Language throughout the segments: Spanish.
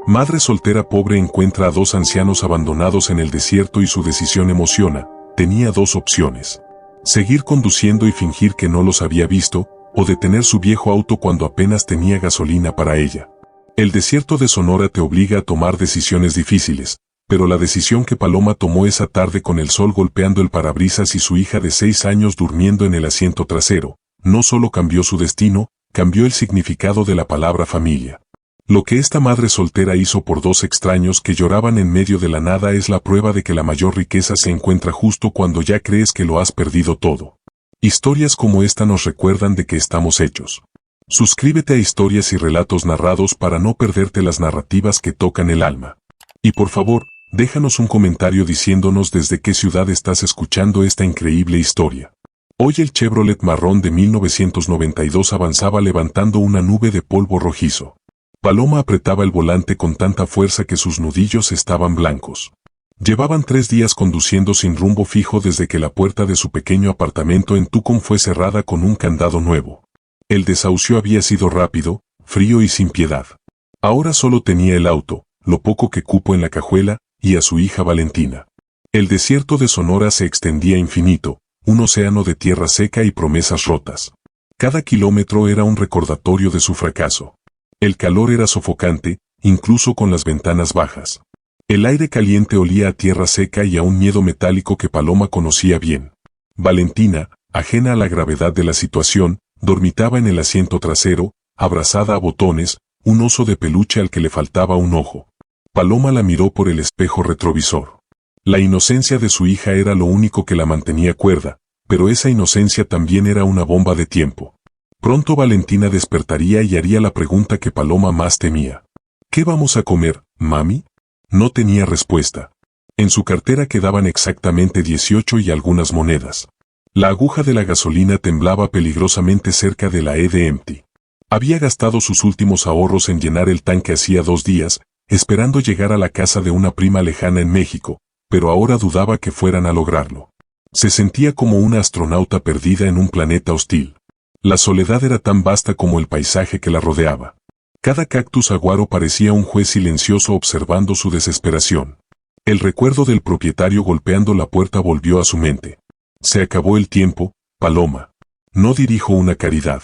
Madre soltera pobre encuentra a dos ancianos abandonados en el desierto y su decisión emociona. Tenía dos opciones: seguir conduciendo y fingir que no los había visto, o detener su viejo auto cuando apenas tenía gasolina para ella. El desierto de Sonora te obliga a tomar decisiones difíciles, pero la decisión que Paloma tomó esa tarde con el sol golpeando el parabrisas y su hija de 6 años durmiendo en el asiento trasero, no solo cambió su destino, cambió el significado de la palabra familia. Lo que esta madre soltera hizo por dos extraños que lloraban en medio de la nada es la prueba de que la mayor riqueza se encuentra justo cuando ya crees que lo has perdido todo. Historias como esta nos recuerdan de que estamos hechos. Suscríbete a Historias y Relatos Narrados para no perderte las narrativas que tocan el alma. Y por favor, déjanos un comentario diciéndonos desde qué ciudad estás escuchando esta increíble historia. Hoy el Chevrolet marrón de 1992 avanzaba levantando una nube de polvo rojizo. Paloma apretaba el volante con tanta fuerza que sus nudillos estaban blancos. Llevaban 3 días conduciendo sin rumbo fijo desde que la puerta de su pequeño apartamento en Tucson fue cerrada con un candado nuevo. El desahucio había sido rápido, frío y sin piedad. Ahora solo tenía el auto, lo poco que cupo en la cajuela, y a su hija Valentina. El desierto de Sonora se extendía infinito, un océano de tierra seca y promesas rotas. Cada kilómetro era un recordatorio de su fracaso. El calor era sofocante, incluso con las ventanas bajas. El aire caliente olía a tierra seca y a un miedo metálico que Paloma conocía bien. Valentina, ajena a la gravedad de la situación, dormitaba en el asiento trasero, abrazada a botones, un oso de peluche al que le faltaba un ojo. Paloma la miró por el espejo retrovisor. La inocencia de su hija era lo único que la mantenía cuerda, pero esa inocencia también era una bomba de tiempo. Pronto Valentina despertaría y haría la pregunta que Paloma más temía. ¿Qué vamos a comer, mami? No tenía respuesta. En su cartera quedaban exactamente 18 y algunas monedas. La aguja de la gasolina temblaba peligrosamente cerca de la Empty. Había gastado sus últimos ahorros en llenar el tanque hacía 2 días, esperando llegar a la casa de una prima lejana en México, pero ahora dudaba que fueran a lograrlo. Se sentía como una astronauta perdida en un planeta hostil. La soledad era tan vasta como el paisaje que la rodeaba. Cada cactus saguaro parecía un juez silencioso observando su desesperación. El recuerdo del propietario golpeando la puerta volvió a su mente. Se acabó el tiempo, Paloma. No dirijo una caridad.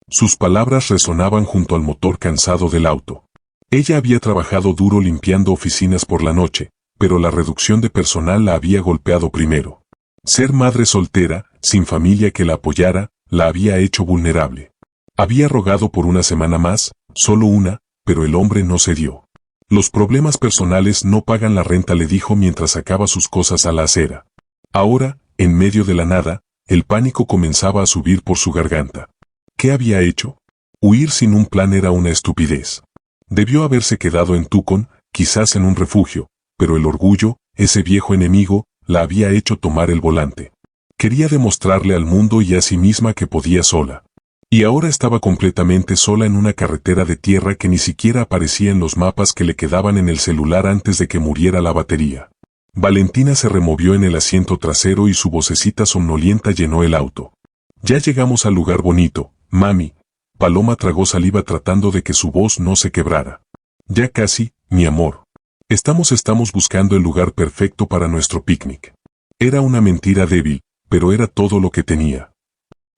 Sus palabras resonaban junto al motor cansado del auto. Ella había trabajado duro limpiando oficinas por la noche, pero la reducción de personal la había golpeado primero. Ser madre soltera, sin familia que la apoyara, la había hecho vulnerable. Había rogado por una semana más, solo una, pero el hombre no cedió. Los problemas personales no pagan la renta, le dijo mientras sacaba sus cosas a la acera. Ahora, en medio de la nada, el pánico comenzaba a subir por su garganta. ¿Qué había hecho? Huir sin un plan era una estupidez. Debió haberse quedado en Tucson, quizás en un refugio, pero el orgullo, ese viejo enemigo, la había hecho tomar el volante. Quería demostrarle al mundo y a sí misma que podía sola. Y ahora estaba completamente sola en una carretera de tierra que ni siquiera aparecía en los mapas que le quedaban en el celular antes de que muriera la batería. Valentina se removió en el asiento trasero y su vocecita somnolienta llenó el auto. Ya llegamos al lugar bonito, mami. Paloma tragó saliva tratando de que su voz no se quebrara. Ya casi, mi amor. Estamos buscando el lugar perfecto para nuestro picnic. Era una mentira débil, pero era todo lo que tenía.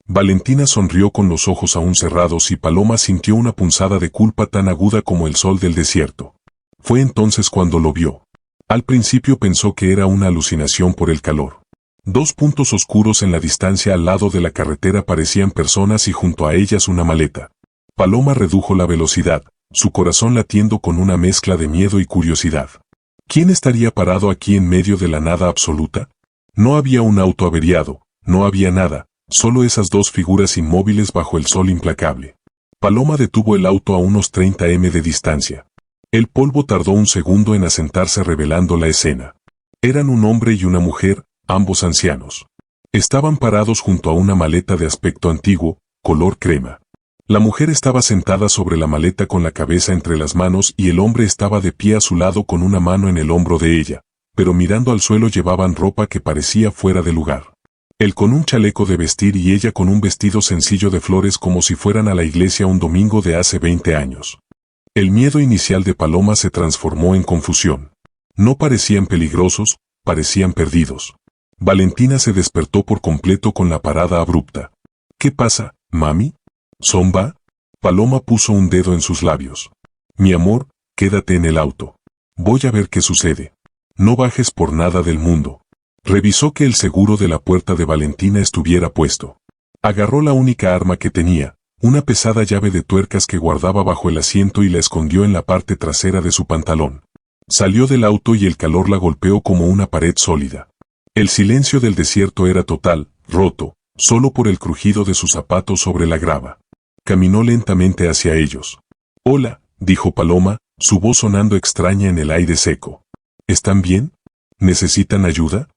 Valentina sonrió con los ojos aún cerrados y Paloma sintió una punzada de culpa tan aguda como el sol del desierto. Fue entonces cuando lo vio. Al principio pensó que era una alucinación por el calor. 2 puntos oscuros en la distancia al lado de la carretera parecían personas y junto a ellas una maleta. Paloma redujo la velocidad, su corazón latiendo con una mezcla de miedo y curiosidad. ¿Quién estaría parado aquí en medio de la nada absoluta? No había un auto averiado, no había nada, solo esas 2 figuras inmóviles bajo el sol implacable. Paloma detuvo el auto a unos 30 m de distancia. El polvo tardó un segundo en asentarse revelando la escena. Eran un hombre y una mujer, ambos ancianos. Estaban parados junto a una maleta de aspecto antiguo, color crema. La mujer estaba sentada sobre la maleta con la cabeza entre las manos y el hombre estaba de pie a su lado con una mano en el hombro de ella, pero mirando al suelo llevaban ropa que parecía fuera de lugar. Él con un chaleco de vestir y ella con un vestido sencillo de flores como si fueran a la iglesia un domingo de hace 20 años. El miedo inicial de Paloma se transformó en confusión. No parecían peligrosos, parecían perdidos. Valentina se despertó por completo con la parada abrupta. ¿Qué pasa, mami? ¿Zomba? Paloma puso un dedo en sus labios. Mi amor, quédate en el auto. Voy a ver qué sucede. No bajes por nada del mundo. Revisó que el seguro de la puerta de Valentina estuviera puesto. Agarró la única arma que tenía, una pesada llave de tuercas que guardaba bajo el asiento y la escondió en la parte trasera de su pantalón. Salió del auto y el calor la golpeó como una pared sólida. El silencio del desierto era total, roto, solo por el crujido de sus zapatos sobre la grava. Caminó lentamente hacia ellos. Hola, dijo Paloma, su voz sonando extraña en el aire seco. ¿Están bien? ¿Necesitan ayuda?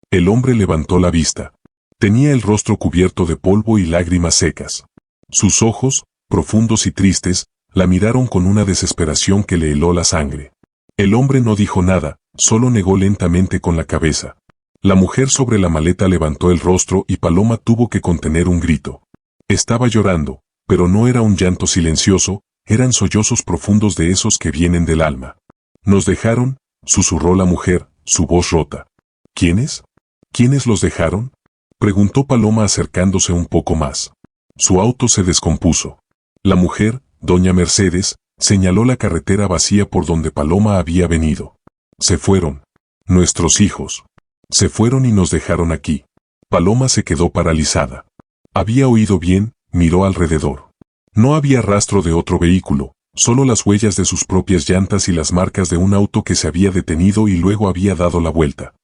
El hombre levantó la vista. Tenía el rostro cubierto de polvo y lágrimas secas. Sus ojos, profundos y tristes, la miraron con una desesperación que le heló la sangre. El hombre no dijo nada, solo negó lentamente con la cabeza. La mujer sobre la maleta levantó el rostro y Paloma tuvo que contener un grito. Estaba llorando, pero no era un llanto silencioso, eran sollozos profundos de esos que vienen del alma. «¿Nos dejaron?», susurró la mujer, su voz rota. «¿Quiénes? ¿Quiénes los dejaron?», preguntó Paloma acercándose un poco más. Su auto se descompuso. La mujer, doña Mercedes, señaló la carretera vacía por donde Paloma había venido. «Se fueron. Nuestros hijos. Se fueron y nos dejaron aquí». Paloma se quedó paralizada. Había oído bien, miró alrededor. No había rastro de otro vehículo, solo las huellas de sus propias llantas y las marcas de un auto que se había detenido y luego había dado la vuelta.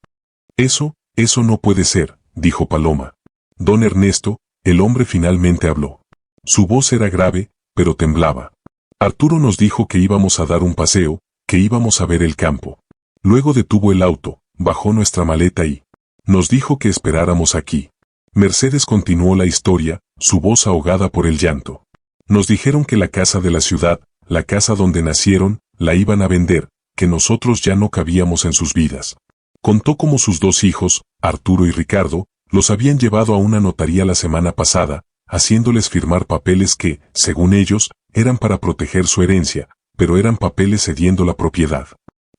Eso no puede ser», dijo Paloma. «Don Ernesto», el hombre finalmente habló. Su voz era grave, pero temblaba. «Arturo nos dijo que íbamos a dar un paseo, que íbamos a ver el campo. Luego detuvo el auto, bajó nuestra maleta y nos dijo que esperáramos aquí». Mercedes continuó la historia, su voz ahogada por el llanto. «Nos dijeron que la casa de la ciudad, la casa donde nacieron, la iban a vender, que nosotros ya no cabíamos en sus vidas». Contó cómo sus dos hijos, Arturo y Ricardo, los habían llevado a una notaría la semana pasada, haciéndoles firmar papeles que, según ellos, eran para proteger su herencia, pero eran papeles cediendo la propiedad.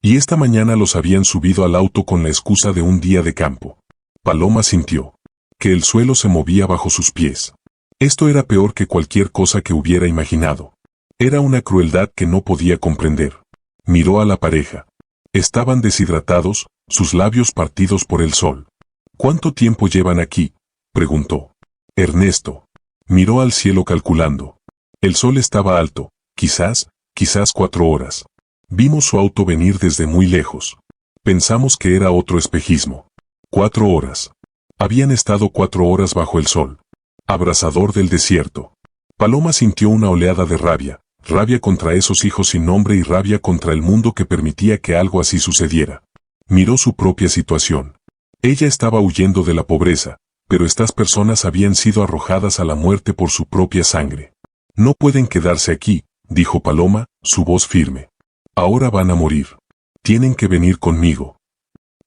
Y esta mañana los habían subido al auto con la excusa de un día de campo. Paloma sintió que el suelo se movía bajo sus pies. Esto era peor que cualquier cosa que hubiera imaginado. Era una crueldad que no podía comprender. Miró a la pareja. Estaban deshidratados, sus labios partidos por el sol. «¿Cuánto tiempo llevan aquí?», preguntó. Ernesto miró al cielo calculando. El sol estaba alto, quizás 4 horas. Vimos su auto venir desde muy lejos. Pensamos que era otro espejismo. 4 horas. Habían estado 4 horas bajo el sol abrasador del desierto. Paloma sintió una oleada de rabia contra esos hijos sin nombre y rabia contra el mundo que permitía que algo así sucediera. Miró su propia situación. Ella estaba huyendo de la pobreza, pero estas personas habían sido arrojadas a la muerte por su propia sangre. «No pueden quedarse aquí», dijo Paloma, su voz firme. «Ahora van a morir. Tienen que venir conmigo».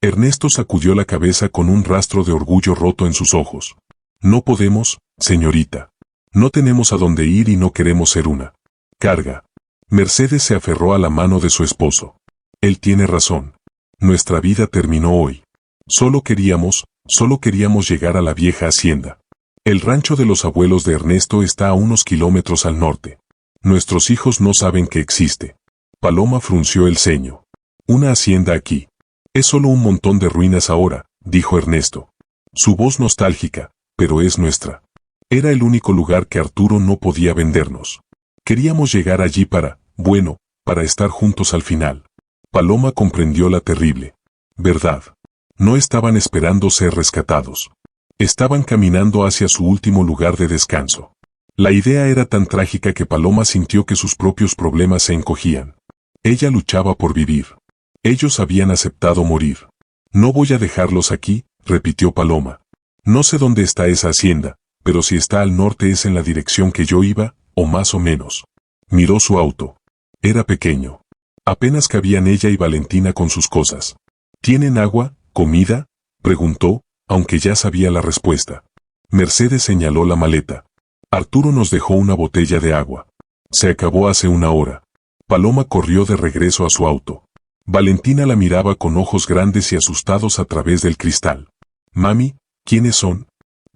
Ernesto sacudió la cabeza con un rastro de orgullo roto en sus ojos. «No podemos, señorita. No tenemos a dónde ir y no queremos ser una carga». Mercedes se aferró a la mano de su esposo. «Él tiene razón. Nuestra vida terminó hoy. Solo queríamos llegar a la vieja hacienda. El rancho de los abuelos de Ernesto está a unos kilómetros al norte. Nuestros hijos no saben que existe». Paloma frunció el ceño. «Una hacienda aquí. Es solo un montón de ruinas ahora», dijo Ernesto. Su voz nostálgica, «pero es nuestra. Era el único lugar que Arturo no podía vendernos. Queríamos llegar allí para estar juntos al final». Paloma comprendió la terrible verdad. No estaban esperando ser rescatados. Estaban caminando hacia su último lugar de descanso. La idea era tan trágica que Paloma sintió que sus propios problemas se encogían. Ella luchaba por vivir. Ellos habían aceptado morir. «No voy a dejarlos aquí», repitió Paloma. «No sé dónde está esa hacienda, pero si está al norte es en la dirección que yo iba, o más o menos». Miró su auto. Era pequeño. Apenas cabían ella y Valentina con sus cosas. «¿Tienen agua, comida?», preguntó, aunque ya sabía la respuesta. Mercedes señaló la maleta. «Arturo nos dejó una botella de agua. Se acabó hace 1 hora». Paloma corrió de regreso a su auto. Valentina la miraba con ojos grandes y asustados a través del cristal. «Mami, ¿quiénes son?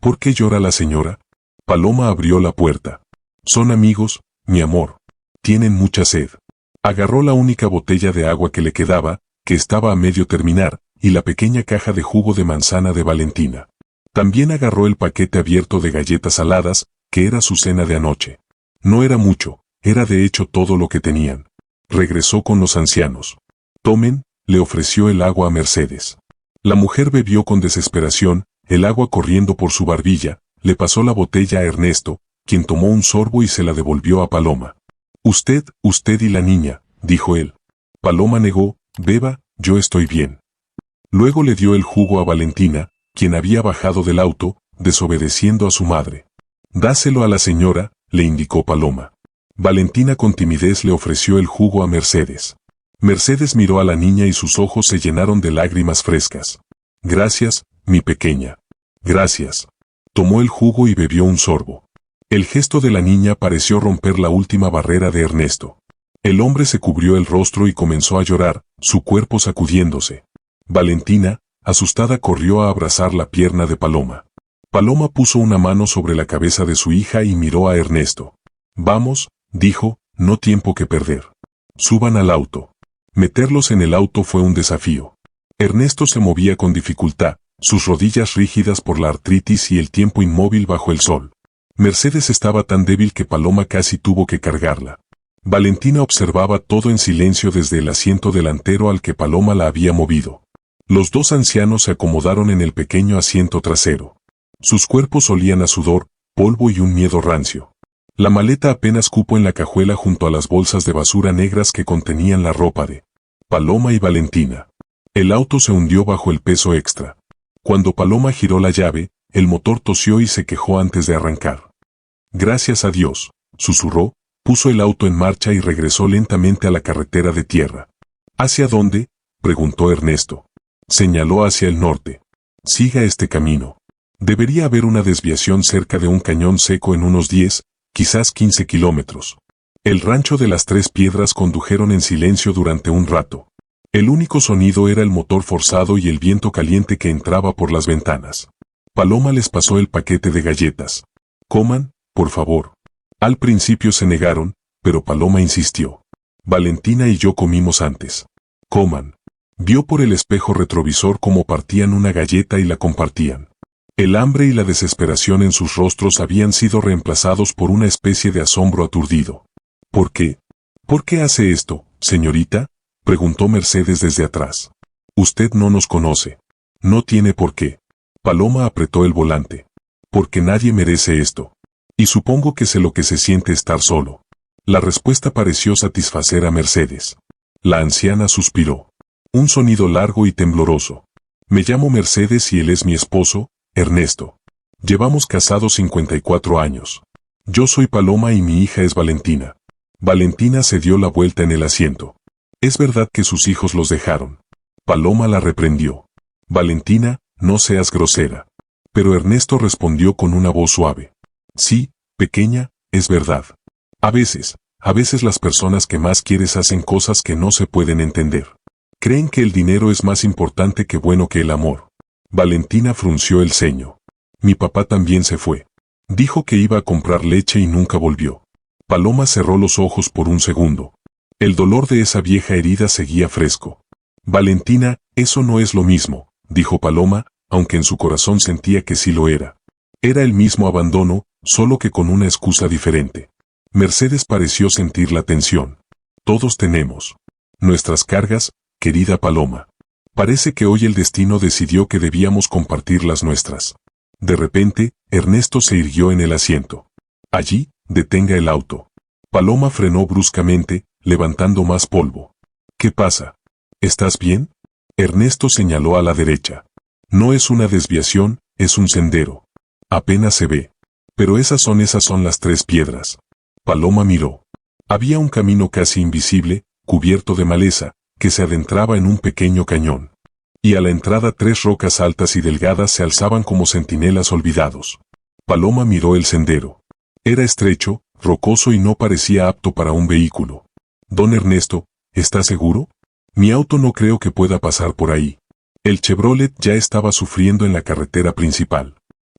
¿Por qué llora la señora?» Paloma abrió la puerta. «Son amigos, mi amor. Tienen mucha sed». Agarró la única botella de agua que le quedaba, que estaba a medio terminar, y la pequeña caja de jugo de manzana de Valentina. También agarró el paquete abierto de galletas saladas, que era su cena de anoche. No era mucho, era de hecho todo lo que tenían. Regresó con los ancianos. «Tomen», le ofreció el agua a Mercedes. La mujer bebió con desesperación, el agua corriendo por su barbilla, le pasó la botella a Ernesto, quien tomó un sorbo y se la devolvió a Paloma. Usted y la niña», dijo él. Paloma negó. «Beba, yo estoy bien». Luego le dio el jugo a Valentina, quien había bajado del auto, desobedeciendo a su madre. «Dáselo a la señora», le indicó Paloma. Valentina con timidez le ofreció el jugo a Mercedes. Mercedes miró a la niña y sus ojos se llenaron de lágrimas frescas. «Gracias, mi pequeña. Gracias». Tomó el jugo y bebió un sorbo. El gesto de la niña pareció romper la última barrera de Ernesto. El hombre se cubrió el rostro y comenzó a llorar, su cuerpo sacudiéndose. Valentina, asustada, corrió a abrazar la pierna de Paloma. Paloma puso una mano sobre la cabeza de su hija y miró a Ernesto. «Vamos», dijo, «no tiempo que perder. Suban al auto». Meterlos en el auto fue un desafío. Ernesto se movía con dificultad, sus rodillas rígidas por la artritis y el tiempo inmóvil bajo el sol. Mercedes estaba tan débil que Paloma casi tuvo que cargarla. Valentina observaba todo en silencio desde el asiento delantero al que Paloma la había movido. Los dos ancianos se acomodaron en el pequeño asiento trasero. Sus cuerpos olían a sudor, polvo y un miedo rancio. La maleta apenas cupo en la cajuela junto a las bolsas de basura negras que contenían la ropa de Paloma y Valentina. El auto se hundió bajo el peso extra. Cuando Paloma giró la llave, el motor tosió y se quejó antes de arrancar. «Gracias a Dios», susurró, puso el auto en marcha y regresó lentamente a la carretera de tierra. «¿Hacia dónde?», preguntó Ernesto. Señaló hacia el norte. «Siga este camino. Debería haber una desviación cerca de un cañón seco en unos 10, quizás 15 kilómetros». El rancho de las Tres Piedras condujeron en silencio durante un rato. El único sonido era el motor forzado y el viento caliente que entraba por las ventanas. Paloma les pasó el paquete de galletas. «Coman, por favor». Al principio se negaron, pero Paloma insistió. «Valentina y yo comimos antes. Coman». Vio por el espejo retrovisor cómo partían una galleta y la compartían. El hambre y la desesperación en sus rostros habían sido reemplazados por una especie de asombro aturdido. «¿Por qué? ¿Por qué hace esto, señorita?», preguntó Mercedes desde atrás. «Usted no nos conoce. No tiene por qué». Paloma apretó el volante. «Porque nadie merece esto. Y supongo que sé lo que se siente estar solo». La respuesta pareció satisfacer a Mercedes. La anciana suspiró. Un sonido largo y tembloroso. «Me llamo Mercedes y él es mi esposo, Ernesto. Llevamos casados 54 años. Yo soy Paloma y mi hija es Valentina». Valentina se dio la vuelta en el asiento. «¿Es verdad que sus hijos los dejaron?». Paloma la reprendió. «Valentina, no seas grosera». Pero Ernesto respondió con una voz suave. «Sí, pequeña, es verdad. A veces las personas que más quieres hacen cosas que no se pueden entender. Creen que el dinero es más importante que bueno que el amor». Valentina frunció el ceño. «Mi papá también se fue. Dijo que iba a comprar leche y nunca volvió». Paloma cerró los ojos por un segundo. El dolor de esa vieja herida seguía fresco. «Valentina, eso no es lo mismo», dijo Paloma, aunque en su corazón sentía que sí lo era. Era el mismo abandono, solo que con una excusa diferente. Mercedes pareció sentir la tensión. «Todos tenemos nuestras cargas, querida Paloma. Parece que hoy el destino decidió que debíamos compartir las nuestras». De repente, Ernesto se irguió en el asiento. «Allí, detenga el auto». Paloma frenó bruscamente, levantando más polvo. «¿Qué pasa? ¿Estás bien?». Ernesto señaló a la derecha. «No es una desviación, es un sendero. Apenas se ve. Pero esas son las Tres Piedras». Paloma miró. Había un camino casi invisible, cubierto de maleza, que se adentraba en un pequeño cañón. Y a la entrada 3 rocas altas y delgadas se alzaban como centinelas olvidados. Paloma miró el sendero. Era estrecho, rocoso y no parecía apto para un vehículo. Don Ernesto, ¿está seguro? Mi auto no creo que pueda pasar por ahí. El Chevrolet ya estaba sufriendo en la carretera principal.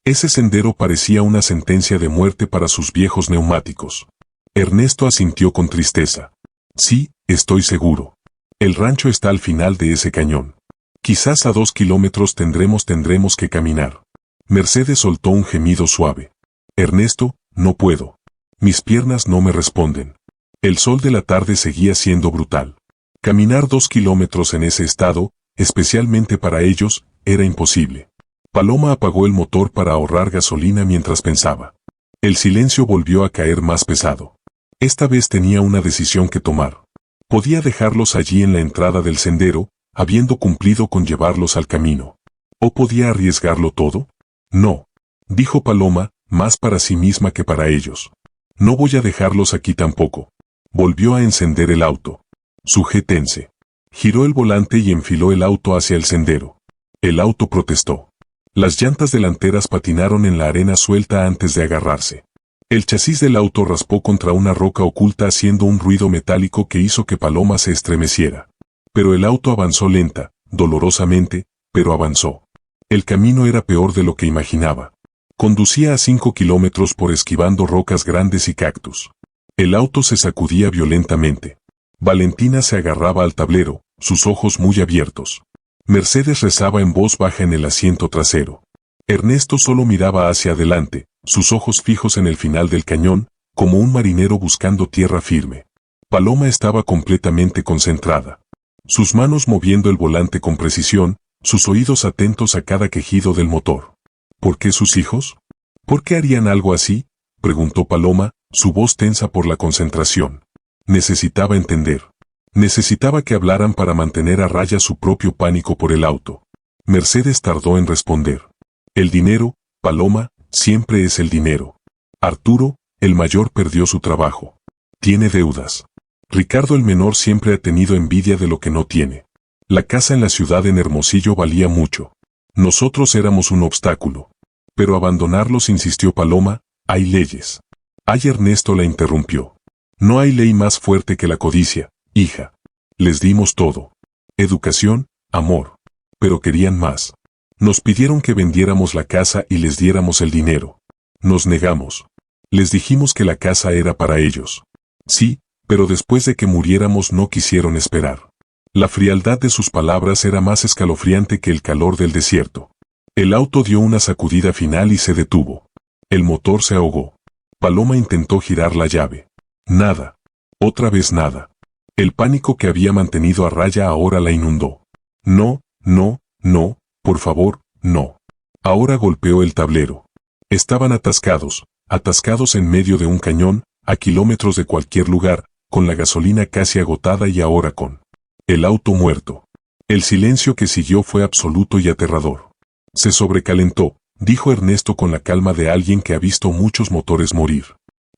Ese sendero parecía una sentencia de muerte para sus viejos neumáticos. Ernesto asintió con tristeza. Sí, estoy seguro. El rancho está al final de ese cañón. Quizás a 2 kilómetros tendremos que caminar. Mercedes soltó un gemido suave. Ernesto, no puedo. Mis piernas no me responden. El sol de la tarde seguía siendo brutal. Caminar 2 kilómetros en ese estado, especialmente para ellos, era imposible. Paloma apagó el motor para ahorrar gasolina mientras pensaba. El silencio volvió a caer más pesado. Esta vez tenía una decisión que tomar. Podía dejarlos allí en la entrada del sendero, habiendo cumplido con llevarlos al camino. ¿O podía arriesgarlo todo? No, dijo Paloma, más para sí misma que para ellos. No voy a dejarlos aquí tampoco. Volvió a encender el auto. Sujétense. Giró el volante y enfiló el auto hacia el sendero. El auto protestó. Las llantas delanteras patinaron en la arena suelta antes de agarrarse. El chasis del auto raspó contra una roca oculta haciendo un ruido metálico que hizo que Paloma se estremeciera. Pero el auto avanzó lenta, dolorosamente, pero avanzó. El camino era peor de lo que imaginaba. Conducía a 5 kilómetros por esquivando rocas grandes y cactus. El auto se sacudía violentamente. Valentina se agarraba al tablero, sus ojos muy abiertos. Mercedes rezaba en voz baja en el asiento trasero. Ernesto solo miraba hacia adelante, sus ojos fijos en el final del cañón, como un marinero buscando tierra firme. Paloma estaba completamente concentrada. Sus manos moviendo el volante con precisión, sus oídos atentos a cada quejido del motor. ¿Por qué sus hijos? ¿Por qué harían algo así? Preguntó Paloma, su voz tensa por la concentración. Necesitaba entender. Necesitaba que hablaran para mantener a raya su propio pánico por el auto. Mercedes tardó en responder. El dinero, Paloma, siempre es el dinero. Arturo, el mayor, perdió su trabajo. Tiene deudas. Ricardo, el menor, siempre ha tenido envidia de lo que no tiene. La casa en la ciudad en Hermosillo valía mucho. Nosotros éramos un obstáculo. Pero abandonarlos, insistió Paloma, hay leyes. Ay, Ernesto la interrumpió. No hay ley más fuerte que la codicia, hija. Les dimos todo. Educación, amor. Pero querían más. Nos pidieron que vendiéramos la casa y les diéramos el dinero. Nos negamos. Les dijimos que la casa era para ellos. Sí, pero después de que muriéramos no quisieron esperar. La frialdad de sus palabras era más escalofriante que el calor del desierto. El auto dio una sacudida final y se detuvo. El motor se ahogó. Paloma intentó girar la llave. Nada. Otra vez nada. El pánico que había mantenido a raya ahora la inundó. No, no, no, por favor, no. Ahora golpeó el tablero. Estaban atascados en medio de un cañón, a kilómetros de cualquier lugar, con la gasolina casi agotada y ahora con el auto muerto. El silencio que siguió fue absoluto y aterrador. Se sobrecalentó, dijo Ernesto con la calma de alguien que ha visto muchos motores morir.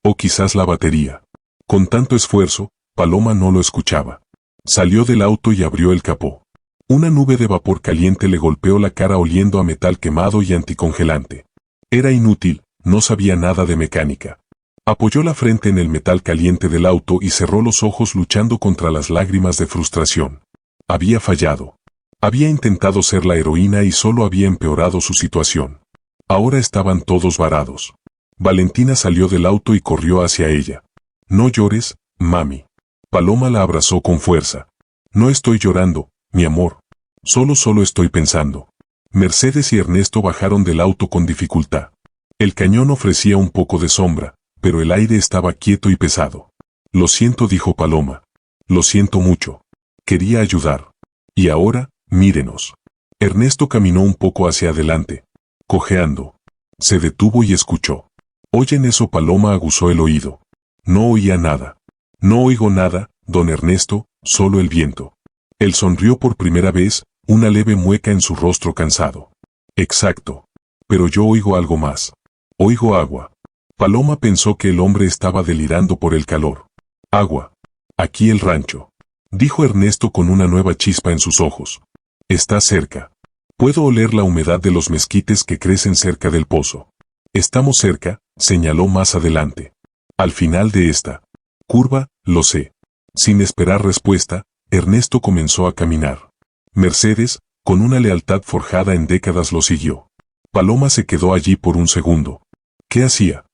O quizás la batería. Con tanto esfuerzo, Paloma no lo escuchaba. Salió del auto y abrió el capó. Una nube de vapor caliente le golpeó la cara oliendo a metal quemado y anticongelante. Era inútil, no sabía nada de mecánica. Apoyó la frente en el metal caliente del auto y cerró los ojos luchando contra las lágrimas de frustración. Había fallado. Había intentado ser la heroína y solo había empeorado su situación. Ahora estaban todos varados. Valentina salió del auto y corrió hacia ella. No llores, mami. Paloma la abrazó con fuerza. No estoy llorando, mi amor. Solo estoy pensando. Mercedes y Ernesto bajaron del auto con dificultad. El cañón ofrecía un poco de sombra, pero el aire estaba quieto y pesado. Lo siento, dijo Paloma. Lo siento mucho. Quería ayudar. Y ahora, mírenos. Ernesto caminó un poco hacia adelante, cojeando. Se detuvo y escuchó. ¿Oyen eso? Paloma aguzó el oído. No oía nada. No oigo nada, don Ernesto, solo el viento. Él sonrió por primera vez, una leve mueca en su rostro cansado. Exacto. Pero yo oigo algo más. Oigo agua. Paloma pensó que el hombre estaba delirando por el calor. Agua. Aquí el rancho. Dijo Ernesto con una nueva chispa en sus ojos. Está cerca. Puedo oler la humedad de los mezquites que crecen cerca del pozo. Estamos cerca, señaló más adelante. Al final de esta curva, lo sé. Sin esperar respuesta, Ernesto comenzó a caminar. Mercedes, con una lealtad forjada en décadas, lo siguió. Paloma se quedó allí por un segundo. ¿Qué hacía?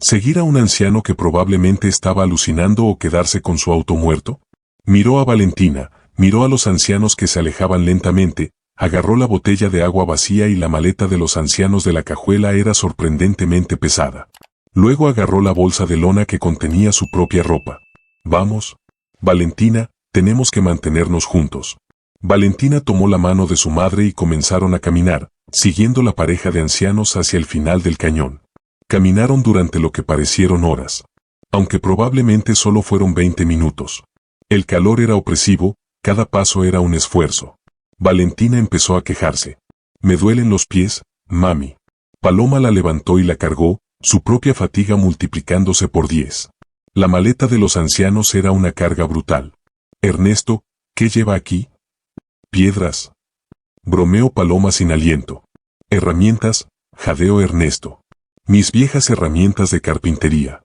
¿Seguir a un anciano que probablemente estaba alucinando o quedarse con su auto muerto? Miró a Valentina, miró a los ancianos que se alejaban lentamente, agarró la botella de agua vacía y la maleta de los ancianos de la cajuela era sorprendentemente pesada. Luego agarró la bolsa de lona que contenía su propia ropa. Vamos, Valentina, tenemos que mantenernos juntos. Valentina tomó la mano de su madre y comenzaron a caminar, siguiendo la pareja de ancianos hacia el final del cañón. Caminaron durante lo que parecieron horas. Aunque probablemente solo fueron 20 minutos. El calor era opresivo, cada paso era un esfuerzo. Valentina empezó a quejarse. Me duelen los pies, mami. Paloma la levantó y la cargó, su propia fatiga multiplicándose por 10. La maleta de los ancianos era una carga brutal. Ernesto, ¿qué lleva aquí? Piedras. Bromeó Paloma sin aliento. Herramientas, jadeó Ernesto. Mis viejas herramientas de carpintería.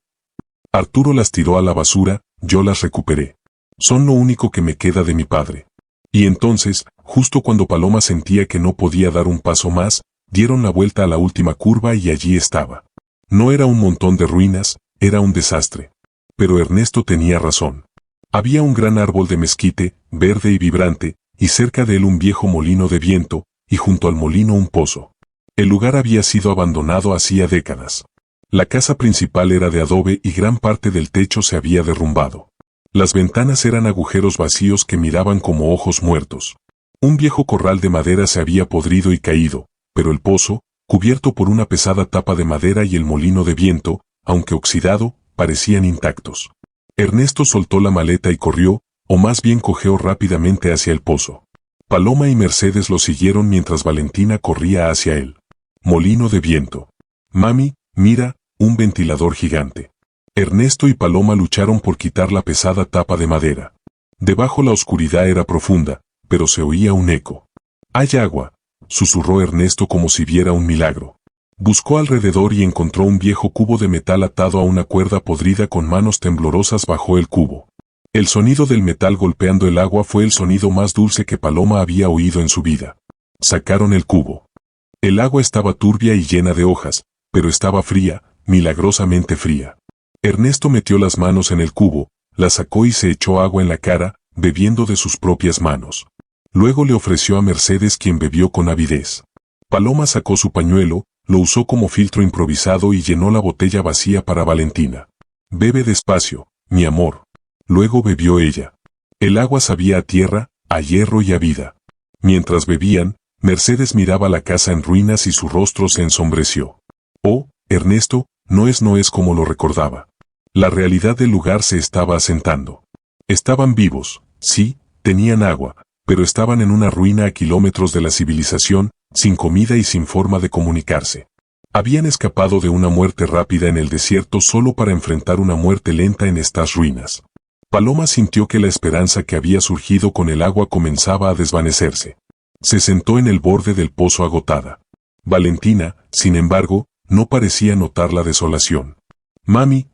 Arturo las tiró a la basura, yo las recuperé. Son lo único que me queda de mi padre. Y entonces, justo cuando Paloma sentía que no podía dar un paso más, dieron la vuelta a la última curva y allí estaba. No era un montón de ruinas, era un desastre. Pero Ernesto tenía razón. Había un gran árbol de mezquite, verde y vibrante, y cerca de él un viejo molino de viento, y junto al molino un pozo. El lugar había sido abandonado hacía décadas. La casa principal era de adobe y gran parte del techo se había derrumbado. Las ventanas eran agujeros vacíos que miraban como ojos muertos. Un viejo corral de madera se había podrido y caído, pero el pozo, cubierto por una pesada tapa de madera, y el molino de viento, aunque oxidado, parecían intactos. Ernesto soltó la maleta y corrió, o más bien cojeó rápidamente hacia el pozo. Paloma y Mercedes lo siguieron mientras Valentina corría hacia él. Molino de viento. Mami, mira, un ventilador gigante. Ernesto y Paloma lucharon por quitar la pesada tapa de madera. Debajo la oscuridad era profunda, pero se oía un eco. «Hay agua», susurró Ernesto como si viera un milagro. Buscó alrededor y encontró un viejo cubo de metal atado a una cuerda podrida. Con manos temblorosas bajó el cubo. El sonido del metal golpeando el agua fue el sonido más dulce que Paloma había oído en su vida. Sacaron el cubo. El agua estaba turbia y llena de hojas, pero estaba fría, milagrosamente fría. Ernesto metió las manos en el cubo, la sacó y se echó agua en la cara, bebiendo de sus propias manos. Luego le ofreció a Mercedes, quien bebió con avidez. Paloma sacó su pañuelo, lo usó como filtro improvisado y llenó la botella vacía para Valentina. Bebe despacio, mi amor. Luego bebió ella. El agua sabía a tierra, a hierro y a vida. Mientras bebían, Mercedes miraba la casa en ruinas y su rostro se ensombreció. Oh, Ernesto, no es como lo recordaba. La realidad del lugar se estaba asentando. Estaban vivos, sí, tenían agua, pero estaban en una ruina a kilómetros de la civilización, sin comida y sin forma de comunicarse. Habían escapado de una muerte rápida en el desierto solo para enfrentar una muerte lenta en estas ruinas. Paloma sintió que la esperanza que había surgido con el agua comenzaba a desvanecerse. Se sentó en el borde del pozo agotada. Valentina, sin embargo, no parecía notar la desolación. Mami,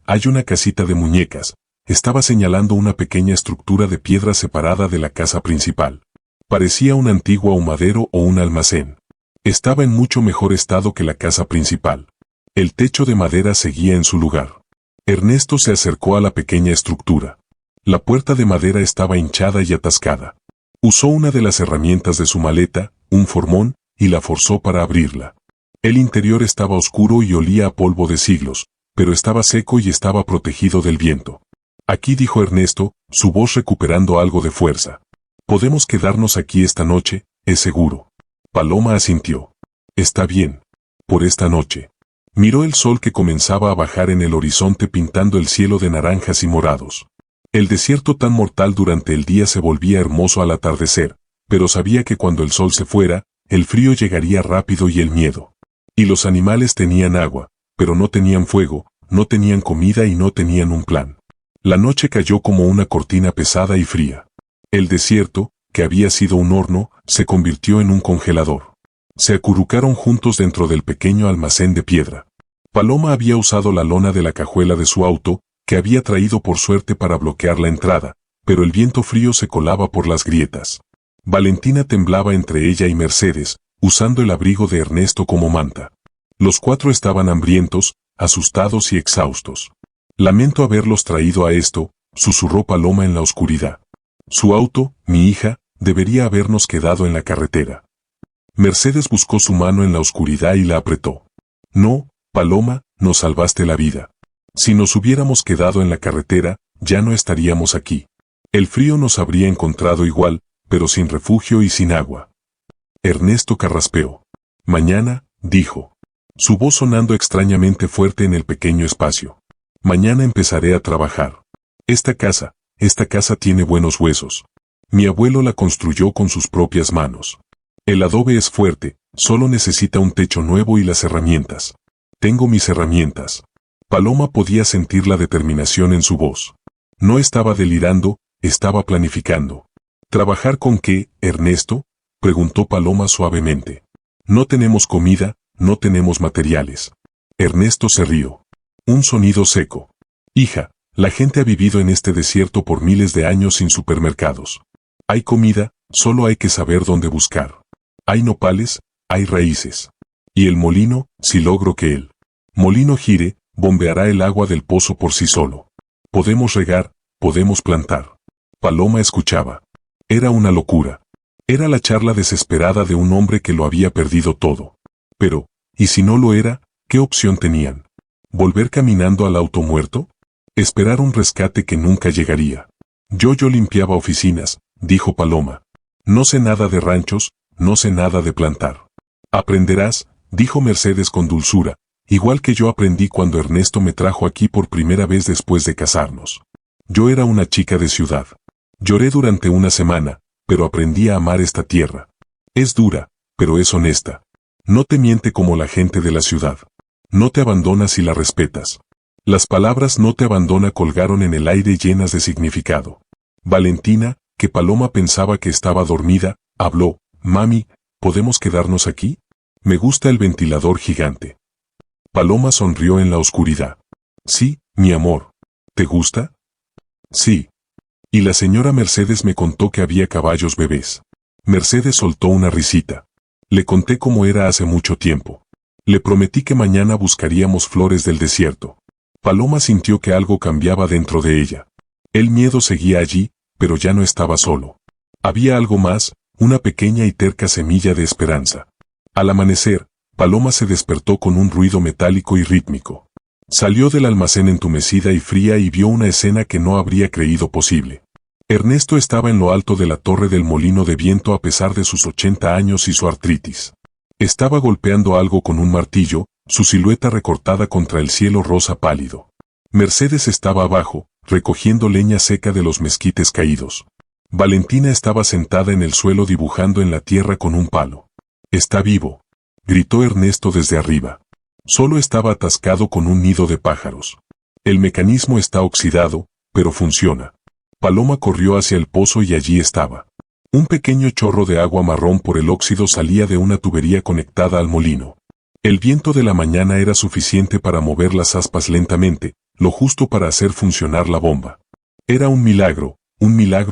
hay una casita de muñecas. Estaba señalando una pequeña estructura de piedra separada de la casa principal. Parecía un antiguo ahumadero o un almacén. Estaba en mucho mejor estado que la casa principal. El techo de madera seguía en su lugar. Ernesto se acercó a la pequeña estructura. La puerta de madera estaba hinchada y atascada. Usó una de las herramientas de su maleta, un formón, y la forzó para abrirla. El interior estaba oscuro y olía a polvo de siglos, pero estaba seco y estaba protegido del viento. Aquí, dijo Ernesto, su voz recuperando algo de fuerza. Podemos quedarnos aquí esta noche, es seguro. Paloma asintió. Está bien. Por esta noche. Miró el sol que comenzaba a bajar en el horizonte pintando el cielo de naranjas y morados. El desierto tan mortal durante el día se volvía hermoso al atardecer, pero sabía que cuando el sol se fuera, el frío llegaría rápido y el miedo. Y los animales tenían agua, pero no tenían fuego, no tenían comida y no tenían un plan. La noche cayó como una cortina pesada y fría. El desierto, que había sido un horno, se convirtió en un congelador. Se acurrucaron juntos dentro del pequeño almacén de piedra. Paloma había usado la lona de la cajuela de su auto, que había traído por suerte para bloquear la entrada, pero el viento frío se colaba por las grietas. Valentina temblaba entre ella y Mercedes, usando el abrigo de Ernesto como manta. Los cuatro estaban hambrientos, asustados y exhaustos. Lamento haberlos traído a esto, susurró Paloma en la oscuridad. Su auto, mi hija, debería habernos quedado en la carretera. Mercedes buscó su mano en la oscuridad y la apretó. No, Paloma, nos salvaste la vida. Si nos hubiéramos quedado en la carretera, ya no estaríamos aquí. El frío nos habría encontrado igual, pero sin refugio y sin agua. Ernesto carraspeó. Mañana, dijo. Su voz sonando extrañamente fuerte en el pequeño espacio. Mañana empezaré a trabajar. Esta casa tiene buenos huesos. Mi abuelo la construyó con sus propias manos. El adobe es fuerte, solo necesita un techo nuevo y las herramientas. Tengo mis herramientas. Paloma podía sentir la determinación en su voz. No estaba delirando, estaba planificando. ¿Trabajar con qué, Ernesto?, preguntó Paloma suavemente. No tenemos comida, no tenemos materiales. Ernesto se rió. Un sonido seco. Hija, la gente ha vivido en este desierto por miles de años sin supermercados. Hay comida, solo hay que saber dónde buscar. Hay nopales, hay raíces. Y el molino, si logro que el molino gire, bombeará el agua del pozo por sí solo. Podemos regar, podemos plantar. Paloma escuchaba. Era una locura. Era la charla desesperada de un hombre que lo había perdido todo. Pero, ¿y si no lo era? ¿Qué opción tenían? ¿Volver caminando al auto muerto? ¿Esperar un rescate que nunca llegaría? Yo limpiaba oficinas, dijo Paloma. No sé nada de ranchos, no sé nada de plantar. Aprenderás, dijo Mercedes con dulzura, igual que yo aprendí cuando Ernesto me trajo aquí por primera vez después de casarnos. Yo era una chica de ciudad. Lloré durante una semana, pero aprendí a amar esta tierra. Es dura, pero es honesta. No te miente como la gente de la ciudad. No te abandona si la respetas. Las palabras no te abandona colgaron en el aire llenas de significado. Valentina, que Paloma pensaba que estaba dormida, habló. Mami, ¿podemos quedarnos aquí? Me gusta el ventilador gigante. Paloma sonrió en la oscuridad. Sí, mi amor. ¿Te gusta? Sí. Y la señora Mercedes me contó que había caballos bebés. Mercedes soltó una risita. Le conté cómo era hace mucho tiempo. Le prometí que mañana buscaríamos flores del desierto. Paloma sintió que algo cambiaba dentro de ella. El miedo seguía allí, pero ya no estaba solo. Había algo más, una pequeña y terca semilla de esperanza. Al amanecer, Paloma se despertó con un ruido metálico y rítmico. Salió del almacén entumecida y fría y vio una escena que no habría creído posible. Ernesto estaba en lo alto de la torre del molino de viento a pesar de sus 80 años y su artritis. Estaba golpeando algo con un martillo, su silueta recortada contra el cielo rosa pálido. Mercedes estaba abajo, recogiendo leña seca de los mezquites caídos. Valentina estaba sentada en el suelo dibujando en la tierra con un palo. «Está vivo», gritó Ernesto desde arriba. Solo estaba atascado con un nido de pájaros. El mecanismo está oxidado, pero funciona. Paloma corrió hacia el pozo y allí estaba. Un pequeño chorro de agua marrón por el óxido salía de una tubería conectada al molino. El viento de la mañana era suficiente para mover las aspas lentamente, lo justo para hacer funcionar la bomba. Era un milagro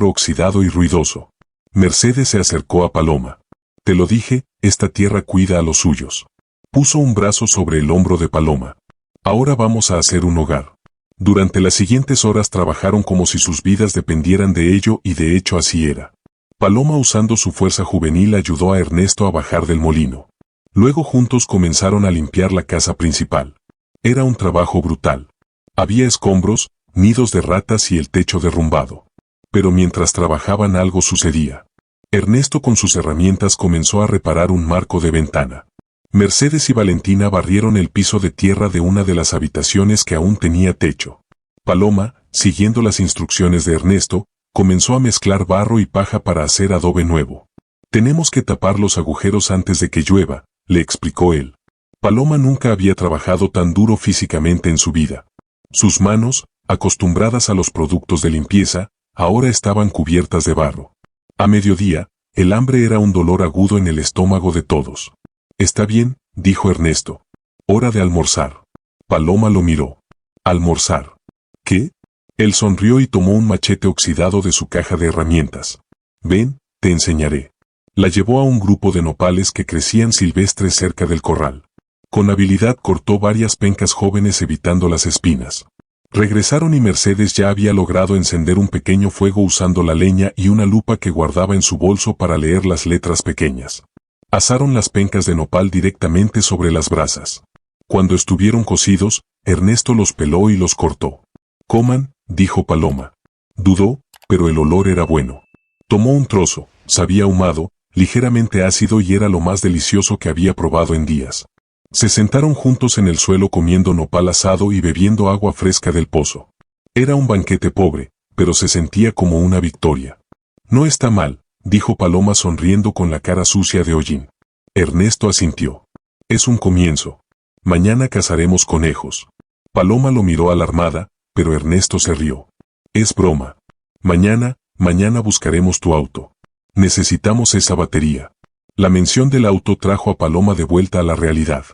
oxidado y ruidoso. Mercedes se acercó a Paloma. Te lo dije, esta tierra cuida a los suyos. Puso un brazo sobre el hombro de Paloma. Ahora vamos a hacer un hogar. Durante las siguientes horas trabajaron como si sus vidas dependieran de ello y de hecho así era. Paloma usando su fuerza juvenil ayudó a Ernesto a bajar del molino. Luego juntos comenzaron a limpiar la casa principal. Era un trabajo brutal. Había escombros, nidos de ratas y el techo derrumbado. Pero mientras trabajaban algo sucedía. Ernesto con sus herramientas comenzó a reparar un marco de ventana. Mercedes y Valentina barrieron el piso de tierra de una de las habitaciones que aún tenía techo. Paloma, siguiendo las instrucciones de Ernesto, comenzó a mezclar barro y paja para hacer adobe nuevo. Tenemos que tapar los agujeros antes de que llueva, le explicó él. Paloma nunca había trabajado tan duro físicamente en su vida. Sus manos, acostumbradas a los productos de limpieza, ahora estaban cubiertas de barro. A mediodía, el hambre era un dolor agudo en el estómago de todos. Está bien, dijo Ernesto. Hora de almorzar. Paloma lo miró. ¿Almorzar? ¿Qué? Él sonrió y tomó un machete oxidado de su caja de herramientas. Ven, te enseñaré. La llevó a un grupo de nopales que crecían silvestres cerca del corral. Con habilidad cortó varias pencas jóvenes evitando las espinas. Regresaron y Mercedes ya había logrado encender un pequeño fuego usando la leña y una lupa que guardaba en su bolso para leer las letras pequeñas. Asaron las pencas de nopal directamente sobre las brasas. Cuando estuvieron cocidos, Ernesto los peló y los cortó. Coman, dijo Paloma. Dudó, pero el olor era bueno. Tomó un trozo, sabía ahumado, ligeramente ácido y era lo más delicioso que había probado en días. Se sentaron juntos en el suelo comiendo nopal asado y bebiendo agua fresca del pozo. Era un banquete pobre, pero se sentía como una victoria. No está mal, dijo Paloma sonriendo con la cara sucia de hollín. Ernesto asintió. Es un comienzo. Mañana cazaremos conejos. Paloma lo miró alarmada, pero Ernesto se rió. Es broma. Mañana buscaremos tu auto. Necesitamos esa batería. La mención del auto trajo a Paloma de vuelta a la realidad.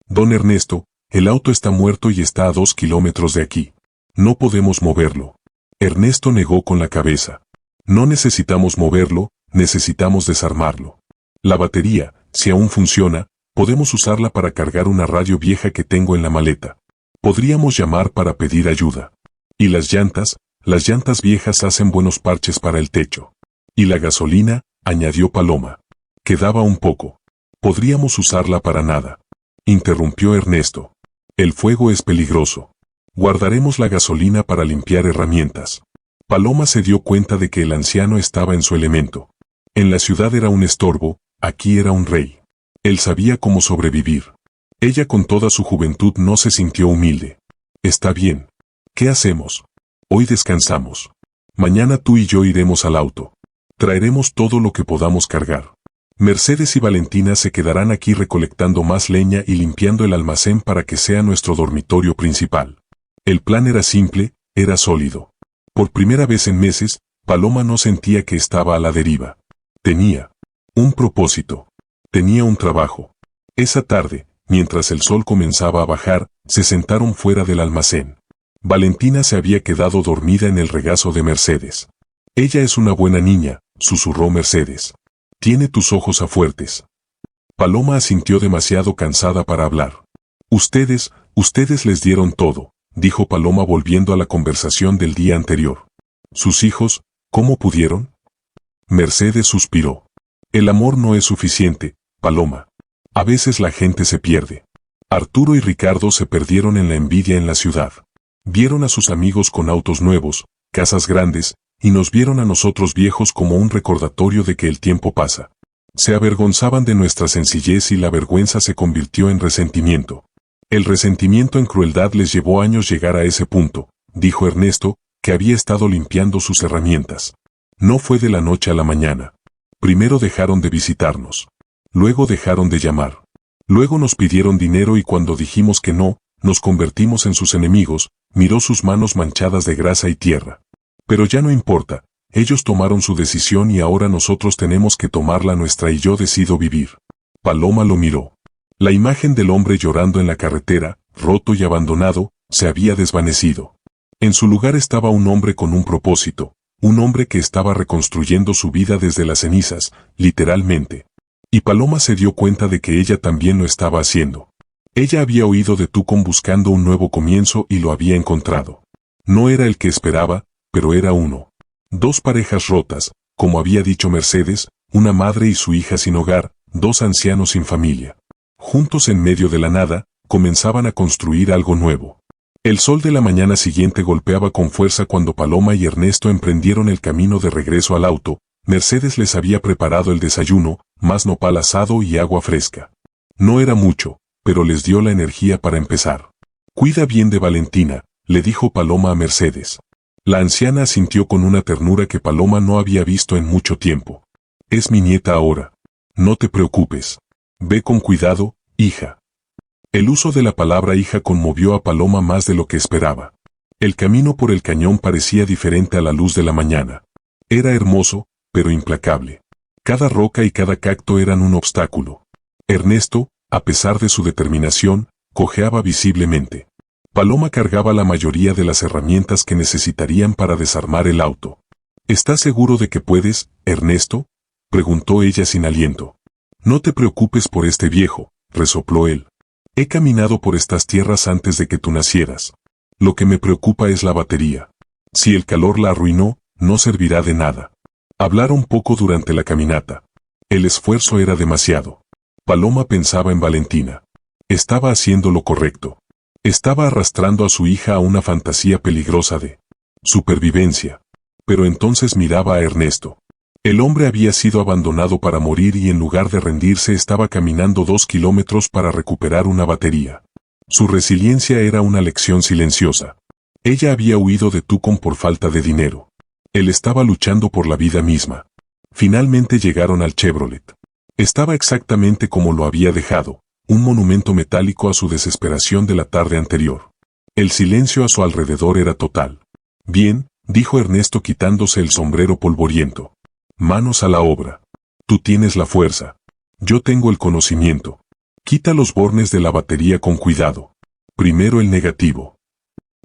Don Ernesto, el auto está muerto y está a 2 kilómetros de aquí. No podemos moverlo. Ernesto negó con la cabeza. No necesitamos moverlo, necesitamos desarmarlo. La batería, si aún funciona, podemos usarla para cargar una radio vieja que tengo en la maleta. Podríamos llamar para pedir ayuda. Y las llantas viejas hacen buenos parches para el techo. Y la gasolina, añadió Paloma. Quedaba un poco. Podríamos usarla para nada. Interrumpió Ernesto. El fuego es peligroso. Guardaremos la gasolina para limpiar herramientas. Paloma se dio cuenta de que el anciano estaba en su elemento. En la ciudad era un estorbo, aquí era un rey. Él sabía cómo sobrevivir. Ella con toda su juventud no se sintió humilde. Está bien. ¿Qué hacemos? Hoy descansamos. Mañana tú y yo iremos al auto. Traeremos todo lo que podamos cargar. Mercedes y Valentina se quedarán aquí recolectando más leña y limpiando el almacén para que sea nuestro dormitorio principal. El plan era simple, era sólido. Por primera vez en meses, Paloma no sentía que estaba a la deriva. Tenía un propósito. Tenía un trabajo. Esa tarde, mientras el sol comenzaba a bajar, se sentaron fuera del almacén. Valentina se había quedado dormida en el regazo de Mercedes. Ella es una buena niña, susurró Mercedes. Tiene tus ojos afuertes. Paloma asintió demasiado cansada para hablar. Ustedes les dieron todo, dijo Paloma volviendo a la conversación del día anterior. Sus hijos, ¿cómo pudieron? Mercedes suspiró. El amor no es suficiente, Paloma. A veces la gente se pierde. Arturo y Ricardo se perdieron en la envidia en la ciudad. Vieron a sus amigos con autos nuevos, casas grandes, y nos vieron a nosotros viejos como un recordatorio de que el tiempo pasa. Se avergonzaban de nuestra sencillez y la vergüenza se convirtió en resentimiento. El resentimiento en crueldad les llevó años llegar a ese punto, dijo Ernesto, que había estado limpiando sus herramientas. No fue de la noche a la mañana. Primero dejaron de visitarnos. Luego dejaron de llamar. Luego nos pidieron dinero y cuando dijimos que no, nos convertimos en sus enemigos, miró sus manos manchadas de grasa y tierra. Pero ya no importa, ellos tomaron su decisión y ahora nosotros tenemos que tomarla nuestra y yo decido vivir. Paloma lo miró. La imagen del hombre llorando en la carretera, roto y abandonado, se había desvanecido. En su lugar estaba un hombre con un propósito, un hombre que estaba reconstruyendo su vida desde las cenizas, literalmente. Y Paloma se dio cuenta de que ella también lo estaba haciendo. Ella había oído de Tucson buscando un nuevo comienzo y lo había encontrado. No era el que esperaba, pero era uno. 2 parejas rotas, como había dicho Mercedes, una madre y su hija sin hogar, 2 ancianos sin familia. Juntos en medio de la nada, comenzaban a construir algo nuevo. El sol de la mañana siguiente golpeaba con fuerza cuando Paloma y Ernesto emprendieron el camino de regreso al auto. Mercedes les había preparado el desayuno, más nopal asado y agua fresca. No era mucho, pero les dio la energía para empezar. Cuida bien de Valentina, le dijo Paloma a Mercedes. La anciana asintió con una ternura que Paloma no había visto en mucho tiempo. Es mi nieta ahora. No te preocupes. Ve con cuidado, hija. El uso de la palabra hija conmovió a Paloma más de lo que esperaba. El camino por el cañón parecía diferente a la luz de la mañana. Era hermoso, pero implacable. Cada roca y cada cacto eran un obstáculo. Ernesto, a pesar de su determinación, cojeaba visiblemente. Paloma cargaba la mayoría de las herramientas que necesitarían para desarmar el auto. ¿Estás seguro de que puedes, Ernesto?, preguntó ella sin aliento. No te preocupes por este viejo, resopló él. He caminado por estas tierras antes de que tú nacieras. Lo que me preocupa es la batería. Si el calor la arruinó, no servirá de nada. Hablaron poco durante la caminata. El esfuerzo era demasiado. Paloma pensaba en Valentina. Estaba haciendo lo correcto. Estaba arrastrando a su hija a una fantasía peligrosa de supervivencia. Pero entonces miraba a Ernesto. El hombre había sido abandonado para morir y en lugar de rendirse estaba caminando 2 kilómetros para recuperar una batería. Su resiliencia era una lección silenciosa. Ella había huido de Tucson por falta de dinero. Él estaba luchando por la vida misma. Finalmente llegaron al Chevrolet. Estaba exactamente como lo había dejado, un monumento metálico a su desesperación de la tarde anterior. El silencio a su alrededor era total. Bien, dijo Ernesto quitándose el sombrero polvoriento. Manos a la obra. Tú tienes la fuerza. Yo tengo el conocimiento. Quita los bornes de la batería con cuidado. Primero el negativo.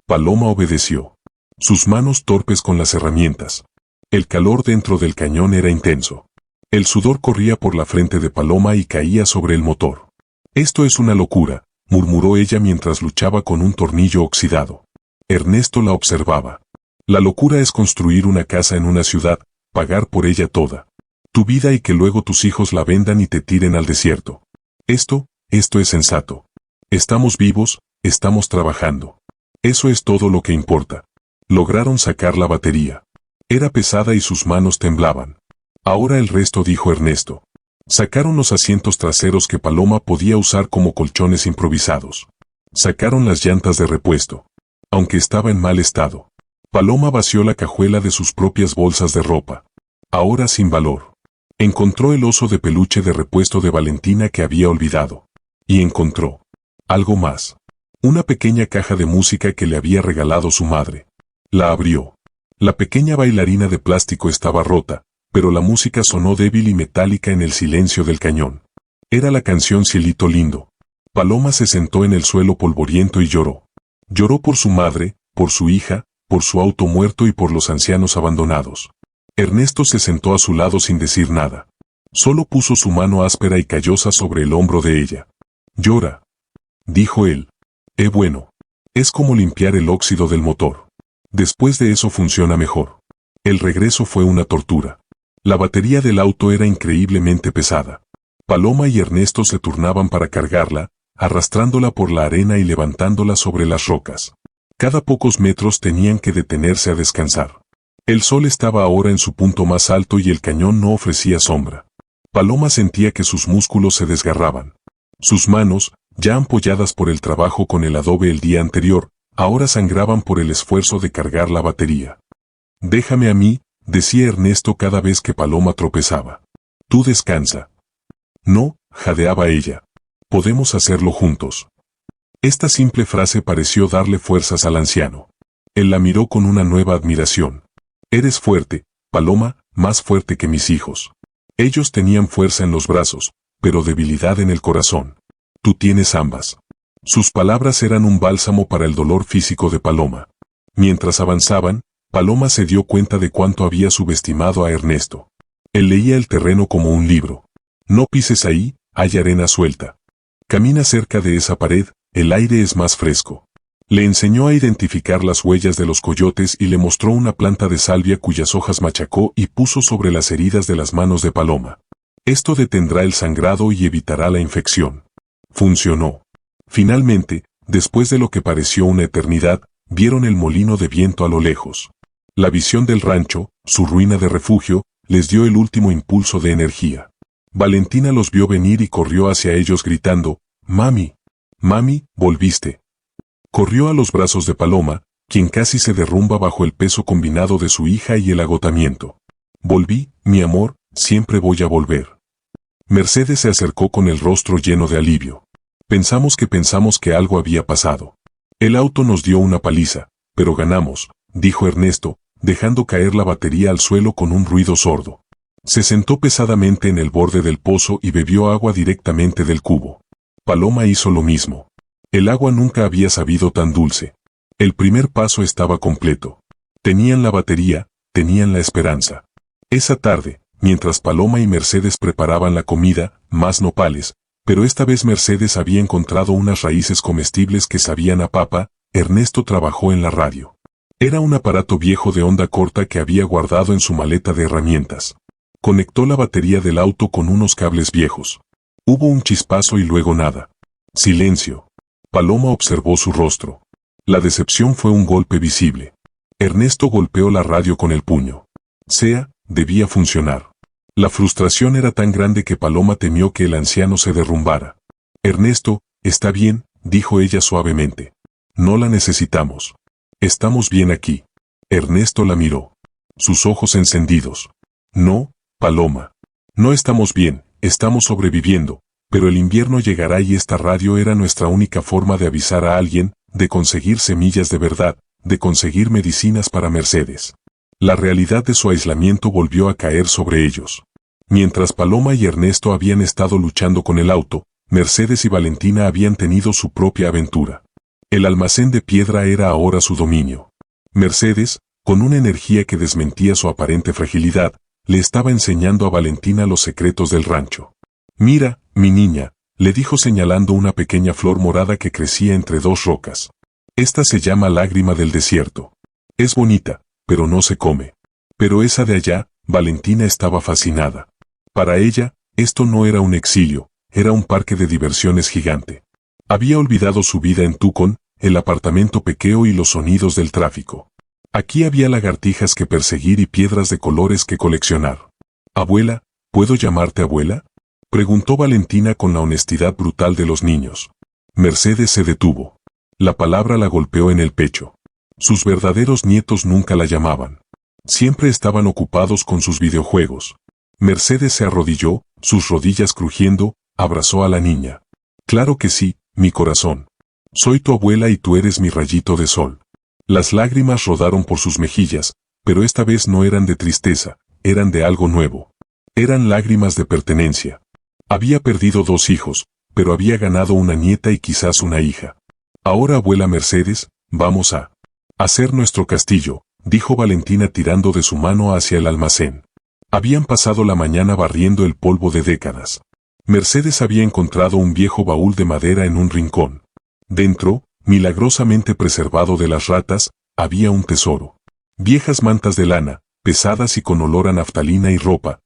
Paloma obedeció. Sus manos torpes con las herramientas. El calor dentro del cañón era intenso. El sudor corría por la frente de Paloma y caía sobre el motor. Esto es una locura, murmuró ella mientras luchaba con un tornillo oxidado. Ernesto la observaba. La locura es construir una casa en una ciudad, pagar por ella toda. Tu vida y que luego tus hijos la vendan y te tiren al desierto. Esto es sensato. Estamos vivos, estamos trabajando. Eso es todo lo que importa. Lograron sacar la batería. Era pesada y sus manos temblaban. Ahora el resto, dijo Ernesto. Sacaron los asientos traseros que Paloma podía usar como colchones improvisados. Sacaron las llantas de repuesto. Aunque estaba en mal estado. Paloma vació la cajuela de sus propias bolsas de ropa. Ahora sin valor. Encontró el oso de peluche de repuesto de Valentina que había olvidado. Y encontró algo más. Una pequeña caja de música que le había regalado su madre. La abrió. La pequeña bailarina de plástico estaba rota, pero la música sonó débil y metálica en el silencio del cañón. Era la canción Cielito Lindo. Paloma se sentó en el suelo polvoriento y lloró. Lloró por su madre, por su hija, por su auto muerto y por los ancianos abandonados. Ernesto se sentó a su lado sin decir nada. Solo puso su mano áspera y callosa sobre el hombro de ella. Llora, dijo él. Bueno. Es como limpiar el óxido del motor. Después de eso funciona mejor. El regreso fue una tortura. La batería del auto era increíblemente pesada. Paloma y Ernesto se turnaban para cargarla, arrastrándola por la arena y levantándola sobre las rocas. Cada pocos metros tenían que detenerse a descansar. El sol estaba ahora en su punto más alto y el cañón no ofrecía sombra. Paloma sentía que sus músculos se desgarraban. Sus manos, ya ampolladas por el trabajo con el adobe el día anterior, ahora sangraban por el esfuerzo de cargar la batería. Déjame a mí, decía Ernesto cada vez que Paloma tropezaba. Tú descansa. No, jadeaba ella. Podemos hacerlo juntos. Esta simple frase pareció darle fuerzas al anciano. Él la miró con una nueva admiración. Eres fuerte, Paloma, más fuerte que mis hijos. Ellos tenían fuerza en los brazos, pero debilidad en el corazón. Tú tienes ambas. Sus palabras eran un bálsamo para el dolor físico de Paloma. Mientras avanzaban, Paloma se dio cuenta de cuánto había subestimado a Ernesto. Él leía el terreno como un libro. No pises ahí, hay arena suelta. Camina cerca de esa pared, el aire es más fresco. Le enseñó a identificar las huellas de los coyotes y le mostró una planta de salvia cuyas hojas machacó y puso sobre las heridas de las manos de Paloma. Esto detendrá el sangrado y evitará la infección. Funcionó. Finalmente, después de lo que pareció una eternidad, vieron el molino de viento a lo lejos. La visión del rancho, su ruina de refugio, les dio el último impulso de energía. Valentina los vio venir y corrió hacia ellos gritando, «Mami, mami, volviste». Corrió a los brazos de Paloma, quien casi se derrumba bajo el peso combinado de su hija y el agotamiento. «Volví, mi amor, siempre voy a volver». Mercedes se acercó con el rostro lleno de alivio. Pensamos que algo había pasado. El auto nos dio una paliza, pero ganamos, dijo Ernesto, dejando caer la batería al suelo con un ruido sordo. Se sentó pesadamente en el borde del pozo y bebió agua directamente del cubo. Paloma hizo lo mismo. El agua nunca había sabido tan dulce. El primer paso estaba completo. Tenían la batería, tenían la esperanza. Esa tarde, mientras Paloma y Mercedes preparaban la comida, más nopales, pero esta vez Mercedes había encontrado unas raíces comestibles que sabían a papa, Ernesto trabajó en la radio. Era un aparato viejo de onda corta que había guardado en su maleta de herramientas. Conectó la batería del auto con unos cables viejos. Hubo un chispazo y luego nada. Silencio. Paloma observó su rostro. La decepción fue un golpe visible. Ernesto golpeó la radio con el puño. Debía funcionar. La frustración era tan grande que Paloma temió que el anciano se derrumbara. Ernesto, está bien, dijo ella suavemente. No la necesitamos. Estamos bien aquí. Ernesto la miró. Sus ojos encendidos. No, Paloma. No estamos bien, estamos sobreviviendo, pero el invierno llegará y esta radio era nuestra única forma de avisar a alguien, de conseguir semillas de verdad, de conseguir medicinas para Mercedes. La realidad de su aislamiento volvió a caer sobre ellos. Mientras Paloma y Ernesto habían estado luchando con el auto, Mercedes y Valentina habían tenido su propia aventura. El almacén de piedra era ahora su dominio. Mercedes, con una energía que desmentía su aparente fragilidad, le estaba enseñando a Valentina los secretos del rancho. Mira, mi niña, le dijo señalando una pequeña flor morada que crecía entre dos rocas. Esta se llama lágrima del desierto. Es bonita, pero no se come. Pero esa de allá, Valentina estaba fascinada. Para ella, esto no era un exilio, era un parque de diversiones gigante. Había olvidado su vida en Tucson, el apartamento pequeño y los sonidos del tráfico. Aquí había lagartijas que perseguir y piedras de colores que coleccionar. Abuela, ¿puedo llamarte abuela?, preguntó Valentina con la honestidad brutal de los niños. Mercedes se detuvo. La palabra la golpeó en el pecho. Sus verdaderos nietos nunca la llamaban. Siempre estaban ocupados con sus videojuegos. Mercedes se arrodilló, sus rodillas crujiendo, abrazó a la niña. Claro que sí, mi corazón. Soy tu abuela y tú eres mi rayito de sol. Las lágrimas rodaron por sus mejillas, pero esta vez no eran de tristeza, eran de algo nuevo. Eran lágrimas de pertenencia. Había perdido 2 hijos, pero había ganado una nieta y quizás una hija. Ahora, abuela Mercedes, vamos a hacer nuestro castillo, dijo Valentina tirando de su mano hacia el almacén. Habían pasado la mañana barriendo el polvo de décadas. Mercedes había encontrado un viejo baúl de madera en un rincón. Dentro, milagrosamente preservado de las ratas, había un tesoro. Viejas mantas de lana, pesadas y con olor a naftalina y ropa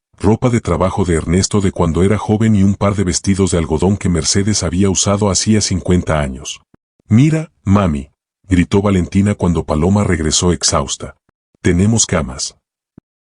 de trabajo de Ernesto de cuando era joven y un par de vestidos de algodón que Mercedes había usado hacía 50 años. Mira, mami, gritó Valentina cuando Paloma regresó exhausta. Tenemos camas.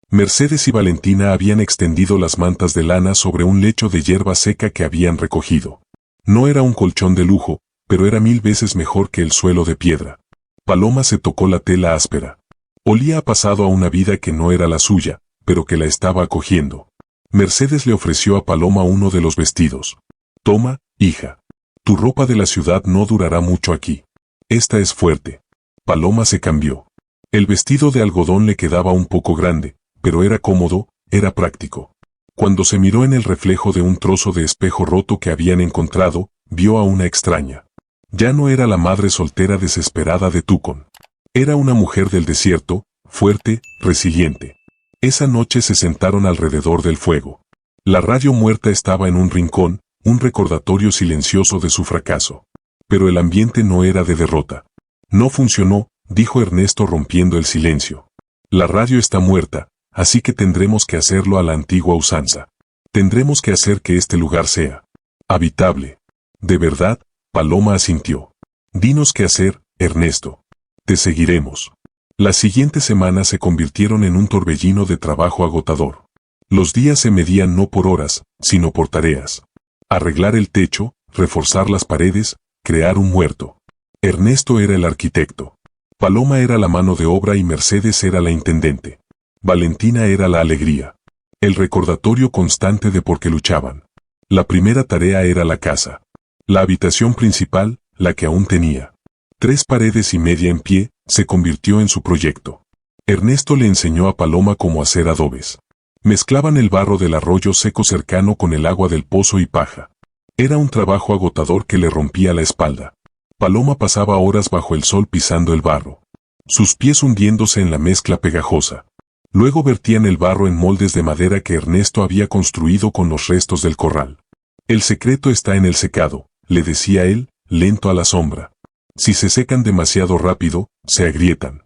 Mercedes y Valentina habían extendido las mantas de lana sobre un lecho de hierba seca que habían recogido. No era un colchón de lujo, pero era 1000 veces mejor que el suelo de piedra. Paloma se tocó la tela áspera. Olía a pasado a una vida que no era la suya, pero que la estaba acogiendo. Mercedes le ofreció a Paloma uno de los vestidos. Toma, hija. Tu ropa de la ciudad no durará mucho aquí. Esta es fuerte. Paloma se cambió. El vestido de algodón le quedaba un poco grande, pero era cómodo, era práctico. Cuando se miró en el reflejo de un trozo de espejo roto que habían encontrado, vio a una extraña. Ya no era la madre soltera desesperada de Tucson. Era una mujer del desierto, fuerte, resiliente. Esa noche se sentaron alrededor del fuego. La radio muerta estaba en un rincón, un recordatorio silencioso de su fracaso. Pero el ambiente no era de derrota. No funcionó, dijo Ernesto rompiendo el silencio. La radio está muerta, así que tendremos que hacerlo a la antigua usanza. Tendremos que hacer que este lugar sea habitable. ¿De verdad? Paloma asintió. Dinos qué hacer, Ernesto. Te seguiremos. Las siguientes semanas se convirtieron en un torbellino de trabajo agotador. Los días se medían no por horas, sino por tareas. Arreglar el techo, reforzar las paredes, crear un huerto. Ernesto era el arquitecto. Paloma era la mano de obra y Mercedes era la intendente. Valentina era la alegría. El recordatorio constante de por qué luchaban. La primera tarea era la casa. La habitación principal, la que aún tenía 3 paredes y media en pie, se convirtió en su proyecto. Ernesto le enseñó a Paloma cómo hacer adobes. Mezclaban el barro del arroyo seco cercano con el agua del pozo y paja. Era un trabajo agotador que le rompía la espalda. Paloma pasaba horas bajo el sol pisando el barro, sus pies hundiéndose en la mezcla pegajosa. Luego vertían el barro en moldes de madera que Ernesto había construido con los restos del corral. El secreto está en el secado, le decía él, lento a la sombra. Si se secan demasiado rápido, se agrietan.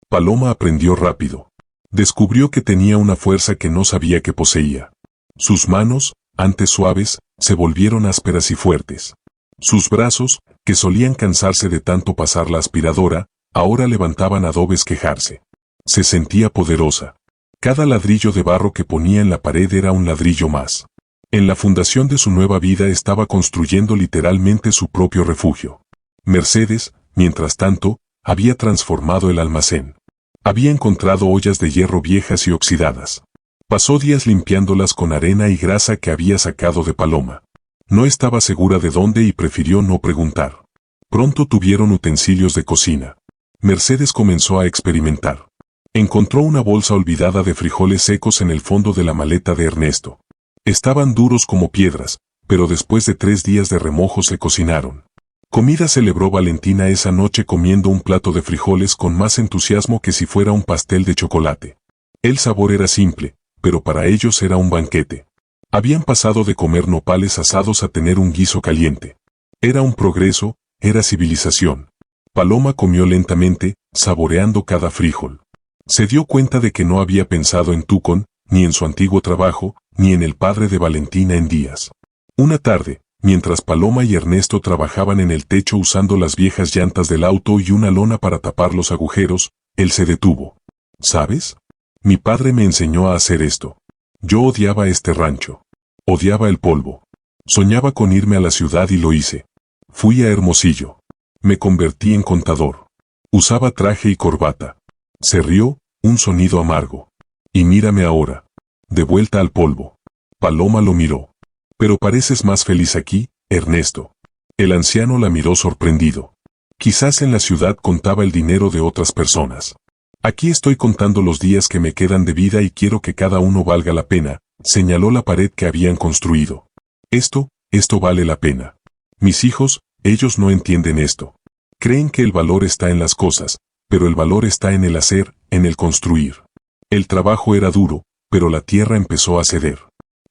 Paloma aprendió rápido. Descubrió que tenía una fuerza que no sabía que poseía. Sus manos, antes suaves, se volvieron ásperas y fuertes. Sus brazos, que solían cansarse de tanto pasar la aspiradora, ahora levantaban adobes quejarse. Se sentía poderosa. Cada ladrillo de barro que ponía en la pared era un ladrillo más. En la fundación de su nueva vida estaba construyendo literalmente su propio refugio. Mercedes, mientras tanto, había transformado el almacén. Había encontrado ollas de hierro viejas y oxidadas. Pasó días limpiándolas con arena y grasa que había sacado de Paloma. No estaba segura de dónde y prefirió no preguntar. Pronto tuvieron utensilios de cocina. Mercedes comenzó a experimentar. Encontró una bolsa olvidada de frijoles secos en el fondo de la maleta de Ernesto. Estaban duros como piedras, pero después de 3 días de remojo se cocinaron. Comida celebró Valentina esa noche comiendo un plato de frijoles con más entusiasmo que si fuera un pastel de chocolate. El sabor era simple, pero para ellos era un banquete. Habían pasado de comer nopales asados a tener un guiso caliente. Era un progreso, era civilización. Paloma comió lentamente, saboreando cada frijol. Se dio cuenta de que no había pensado en Tucón, ni en su antiguo trabajo, ni en el padre de Valentina en días. Una tarde, mientras Paloma y Ernesto trabajaban en el techo usando las viejas llantas del auto y una lona para tapar los agujeros, él se detuvo. ¿Sabes? Mi padre me enseñó a hacer esto. Yo odiaba este rancho. Odiaba el polvo. Soñaba con irme a la ciudad y lo hice. Fui a Hermosillo. Me convertí en contador. Usaba traje y corbata. Se rió, un sonido amargo. Y mírame ahora. De vuelta al polvo. Paloma lo miró. Pero pareces más feliz aquí, Ernesto. El anciano la miró sorprendido. Quizás en la ciudad contaba el dinero de otras personas. Aquí estoy contando los días que me quedan de vida y quiero que cada uno valga la pena, señaló la pared que habían construido. Esto vale la pena. Mis hijos, ellos no entienden esto. Creen que el valor está en las cosas, pero el valor está en el hacer, en el construir. El trabajo era duro, pero la tierra empezó a ceder.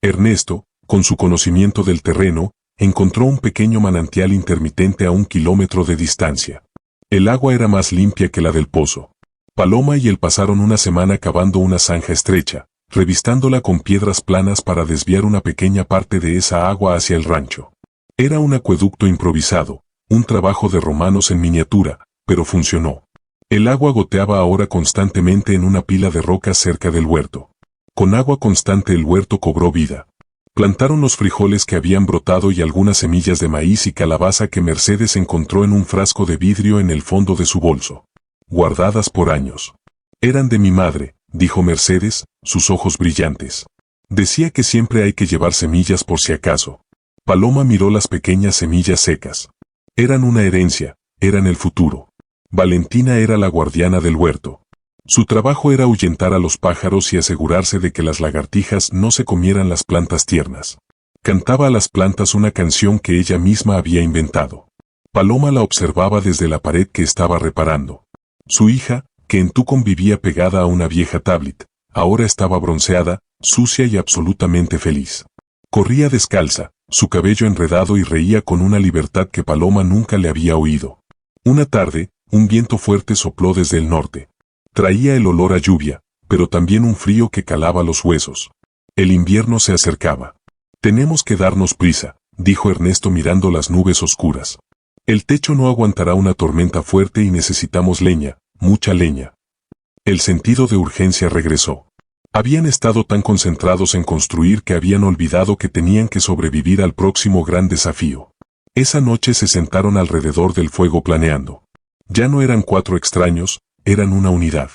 Ernesto, con su conocimiento del terreno, encontró un pequeño manantial intermitente a 1 kilómetro de distancia. El agua era más limpia que la del pozo. Paloma y él pasaron una semana cavando una zanja estrecha, revistándola con piedras planas para desviar una pequeña parte de esa agua hacia el rancho. Era un acueducto improvisado, un trabajo de romanos en miniatura, pero funcionó. El agua goteaba ahora constantemente en una pila de rocas cerca del huerto. Con agua constante el huerto cobró vida. Plantaron los frijoles que habían brotado y algunas semillas de maíz y calabaza que Mercedes encontró en un frasco de vidrio en el fondo de su bolso. Guardadas por años. Eran de mi madre, dijo Mercedes, sus ojos brillantes. Decía que siempre hay que llevar semillas por si acaso. Paloma miró las pequeñas semillas secas. Eran una herencia, eran el futuro. Valentina era la guardiana del huerto. Su trabajo era ahuyentar a los pájaros y asegurarse de que las lagartijas no se comieran las plantas tiernas. Cantaba a las plantas una canción que ella misma había inventado. Paloma la observaba desde la pared que estaba reparando. Su hija, que en Tucón vivía pegada a una vieja tablet, ahora estaba bronceada, sucia y absolutamente feliz. Corría descalza, su cabello enredado y reía con una libertad que Paloma nunca le había oído. Una tarde, un viento fuerte sopló desde el norte. Traía el olor a lluvia, pero también un frío que calaba los huesos. El invierno se acercaba. Tenemos que darnos prisa, dijo Ernesto mirando las nubes oscuras. El techo no aguantará una tormenta fuerte y necesitamos leña, mucha leña. El sentido de urgencia regresó. Habían estado tan concentrados en construir que habían olvidado que tenían que sobrevivir al próximo gran desafío. Esa noche se sentaron alrededor del fuego planeando. Ya no eran 4 extraños, eran una unidad.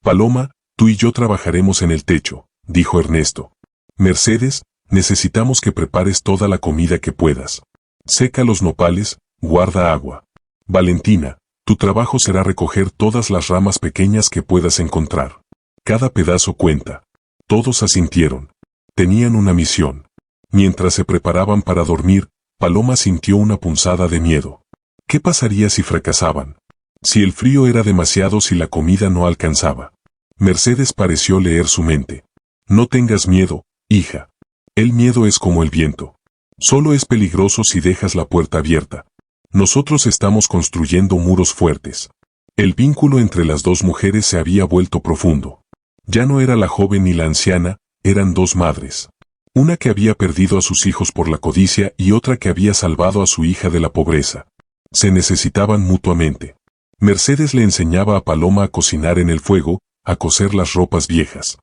Paloma, tú y yo trabajaremos en el techo, dijo Ernesto. Mercedes, necesitamos que prepares toda la comida que puedas. Seca los nopales, guarda agua. Valentina, tu trabajo será recoger todas las ramas pequeñas que puedas encontrar. Cada pedazo cuenta. Todos asintieron. Tenían una misión. Mientras se preparaban para dormir, Paloma sintió una punzada de miedo. ¿Qué pasaría si fracasaban? Si el frío era demasiado, si la comida no alcanzaba. Mercedes pareció leer su mente. No tengas miedo, hija. El miedo es como el viento. Solo es peligroso si dejas la puerta abierta. Nosotros estamos construyendo muros fuertes. El vínculo entre las dos mujeres se había vuelto profundo. Ya no era la joven ni la anciana, eran dos madres. Una que había perdido a sus hijos por la codicia y otra que había salvado a su hija de la pobreza. Se necesitaban mutuamente. Mercedes le enseñaba a Paloma a cocinar en el fuego, a coser las ropas viejas.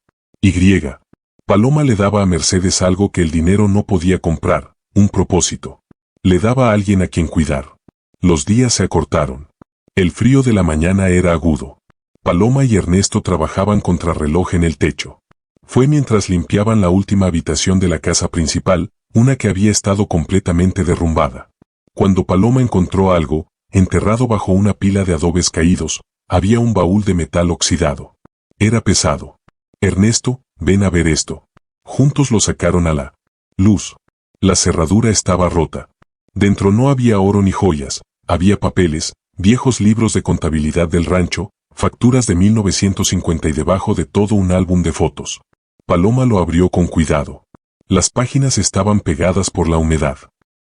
Paloma le daba a Mercedes algo que el dinero no podía comprar, un propósito. Le daba a alguien a quien cuidar. Los días se acortaron. El frío de la mañana era agudo. Paloma y Ernesto trabajaban contrarreloj en el techo. Fue mientras limpiaban la última habitación de la casa principal, una que había estado completamente derrumbada. Cuando Paloma encontró algo, enterrado bajo una pila de adobes caídos, había un baúl de metal oxidado. Era pesado. Ernesto, ven a ver esto. Juntos lo sacaron a la luz. La cerradura estaba rota. Dentro no había oro ni joyas, había papeles, viejos libros de contabilidad del rancho, facturas de 1950 y debajo de todo un álbum de fotos. Paloma lo abrió con cuidado. Las páginas estaban pegadas por la humedad.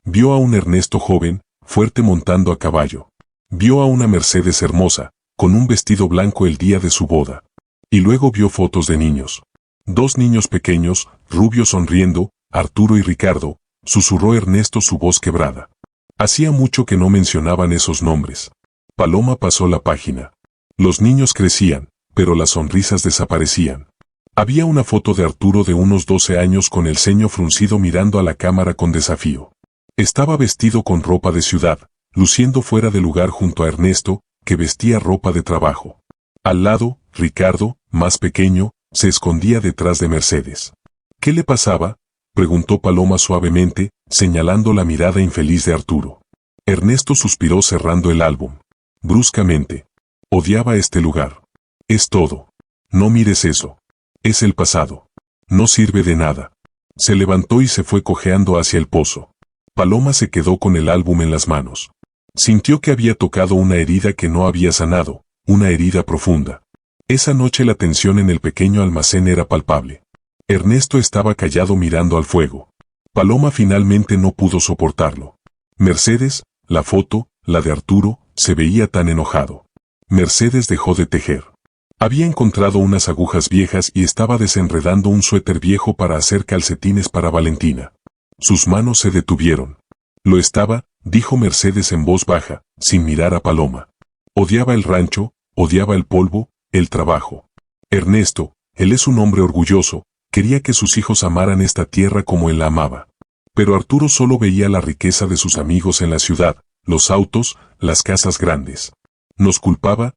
Vio a un Ernesto joven, fuerte montando a caballo. Vio a una Mercedes hermosa, con un vestido blanco el día de su boda. Y luego vio fotos de niños. Dos niños pequeños, rubios sonriendo, Arturo y Ricardo, susurró Ernesto, su voz quebrada. Hacía mucho que no mencionaban esos nombres. Paloma pasó la página. Los niños crecían, pero las sonrisas desaparecían. Había una foto de Arturo de unos 12 años con el ceño fruncido mirando a la cámara con desafío. Estaba vestido con ropa de ciudad, luciendo fuera de lugar junto a Ernesto, que vestía ropa de trabajo. Al lado, Ricardo, más pequeño, se escondía detrás de Mercedes. ¿Qué le pasaba?, preguntó Paloma suavemente, señalando la mirada infeliz de Arturo. Ernesto suspiró cerrando el álbum. Bruscamente. Odiaba este lugar. Es todo. No mires eso. Es el pasado. No sirve de nada. Se levantó y se fue cojeando hacia el pozo. Paloma se quedó con el álbum en las manos. Sintió que había tocado una herida que no había sanado, una herida profunda. Esa noche la tensión en el pequeño almacén era palpable. Ernesto estaba callado mirando al fuego. Paloma finalmente no pudo soportarlo. Mercedes, la foto, la de Arturo, se veía tan enojado. Mercedes dejó de tejer. Había encontrado unas agujas viejas y estaba desenredando un suéter viejo para hacer calcetines para Valentina. Sus manos se detuvieron. Lo estaba, dijo Mercedes en voz baja, sin mirar a Paloma. Odiaba el rancho, odiaba el polvo, el trabajo. Ernesto, él es un hombre orgulloso, quería que sus hijos amaran esta tierra como él la amaba. Pero Arturo solo veía la riqueza de sus amigos en la ciudad, los autos, las casas grandes. Nos culpaba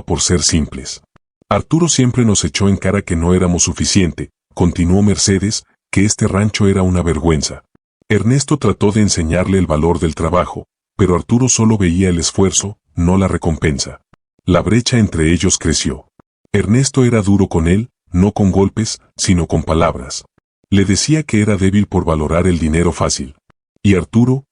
por ser simples. Arturo siempre nos echó en cara que no éramos suficiente, continuó Mercedes, que este rancho era una vergüenza. Ernesto trató de enseñarle el valor del trabajo, pero Arturo solo veía el esfuerzo, no la recompensa. La brecha entre ellos creció. Ernesto era duro con él, no con golpes, sino con palabras. Le decía que era débil por valorar el dinero fácil. Y Arturo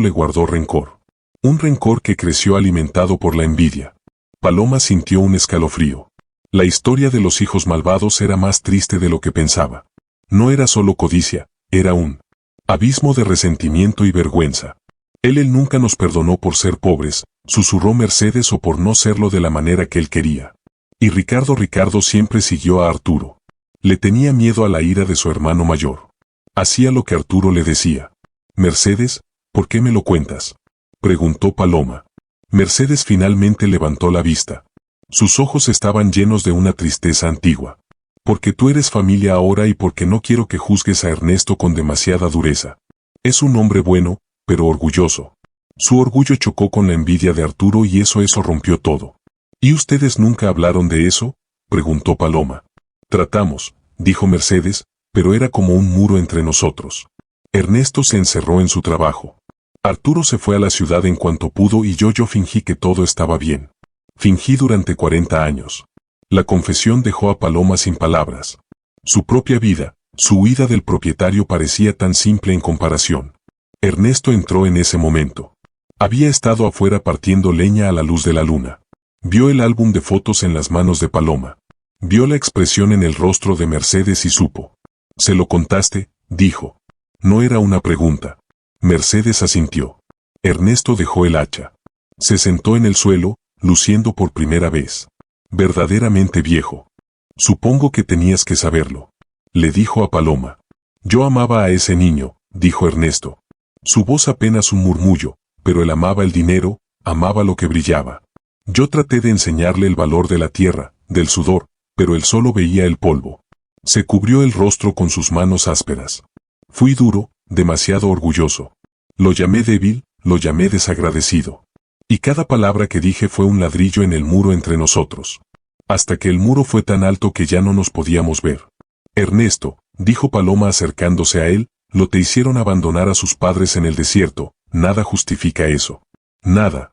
le guardó rencor. Un rencor que creció alimentado por la envidia. Paloma sintió un escalofrío. La historia de los hijos malvados era más triste de lo que pensaba. No era solo codicia, era un abismo de resentimiento y vergüenza. Él nunca nos perdonó por ser pobres, susurró Mercedes, o por no serlo de la manera que él quería. Y Ricardo siempre siguió a Arturo. Le tenía miedo a la ira de su hermano mayor. Hacía lo que Arturo le decía. Mercedes, ¿por qué me lo cuentas?, preguntó Paloma. Mercedes finalmente levantó la vista. Sus ojos estaban llenos de una tristeza antigua. Porque tú eres familia ahora y porque no quiero que juzgues a Ernesto con demasiada dureza. Es un hombre bueno, pero orgulloso. Su orgullo chocó con la envidia de Arturo y eso rompió todo. ¿Y ustedes nunca hablaron de eso?, preguntó Paloma. Tratamos, dijo Mercedes, pero era como un muro entre nosotros. Ernesto se encerró en su trabajo. Arturo se fue a la ciudad en cuanto pudo y yo fingí que todo estaba bien. Fingí durante 40 años. La confesión dejó a Paloma sin palabras. Su propia vida, su huida del propietario parecía tan simple en comparación. Ernesto entró en ese momento. Había estado afuera partiendo leña a la luz de la luna. Vio el álbum de fotos en las manos de Paloma. Vio la expresión en el rostro de Mercedes y supo. «¿Se lo contaste?», dijo. No era una pregunta. Mercedes asintió. Ernesto dejó el hacha. Se sentó en el suelo, luciendo por primera vez. Verdaderamente viejo. «Supongo que tenías que saberlo», le dijo a Paloma. «Yo amaba a ese niño», dijo Ernesto. Su voz apenas un murmullo, pero él amaba el dinero, amaba lo que brillaba. Yo traté de enseñarle el valor de la tierra, del sudor, pero él solo veía el polvo. Se cubrió el rostro con sus manos ásperas. Fui duro, demasiado orgulloso. Lo llamé débil, lo llamé desagradecido. Y cada palabra que dije fue un ladrillo en el muro entre nosotros. Hasta que el muro fue tan alto que ya no nos podíamos ver. Ernesto, dijo Paloma acercándose a él, lo te hicieron abandonar a sus padres en el desierto, nada justifica eso. Nada.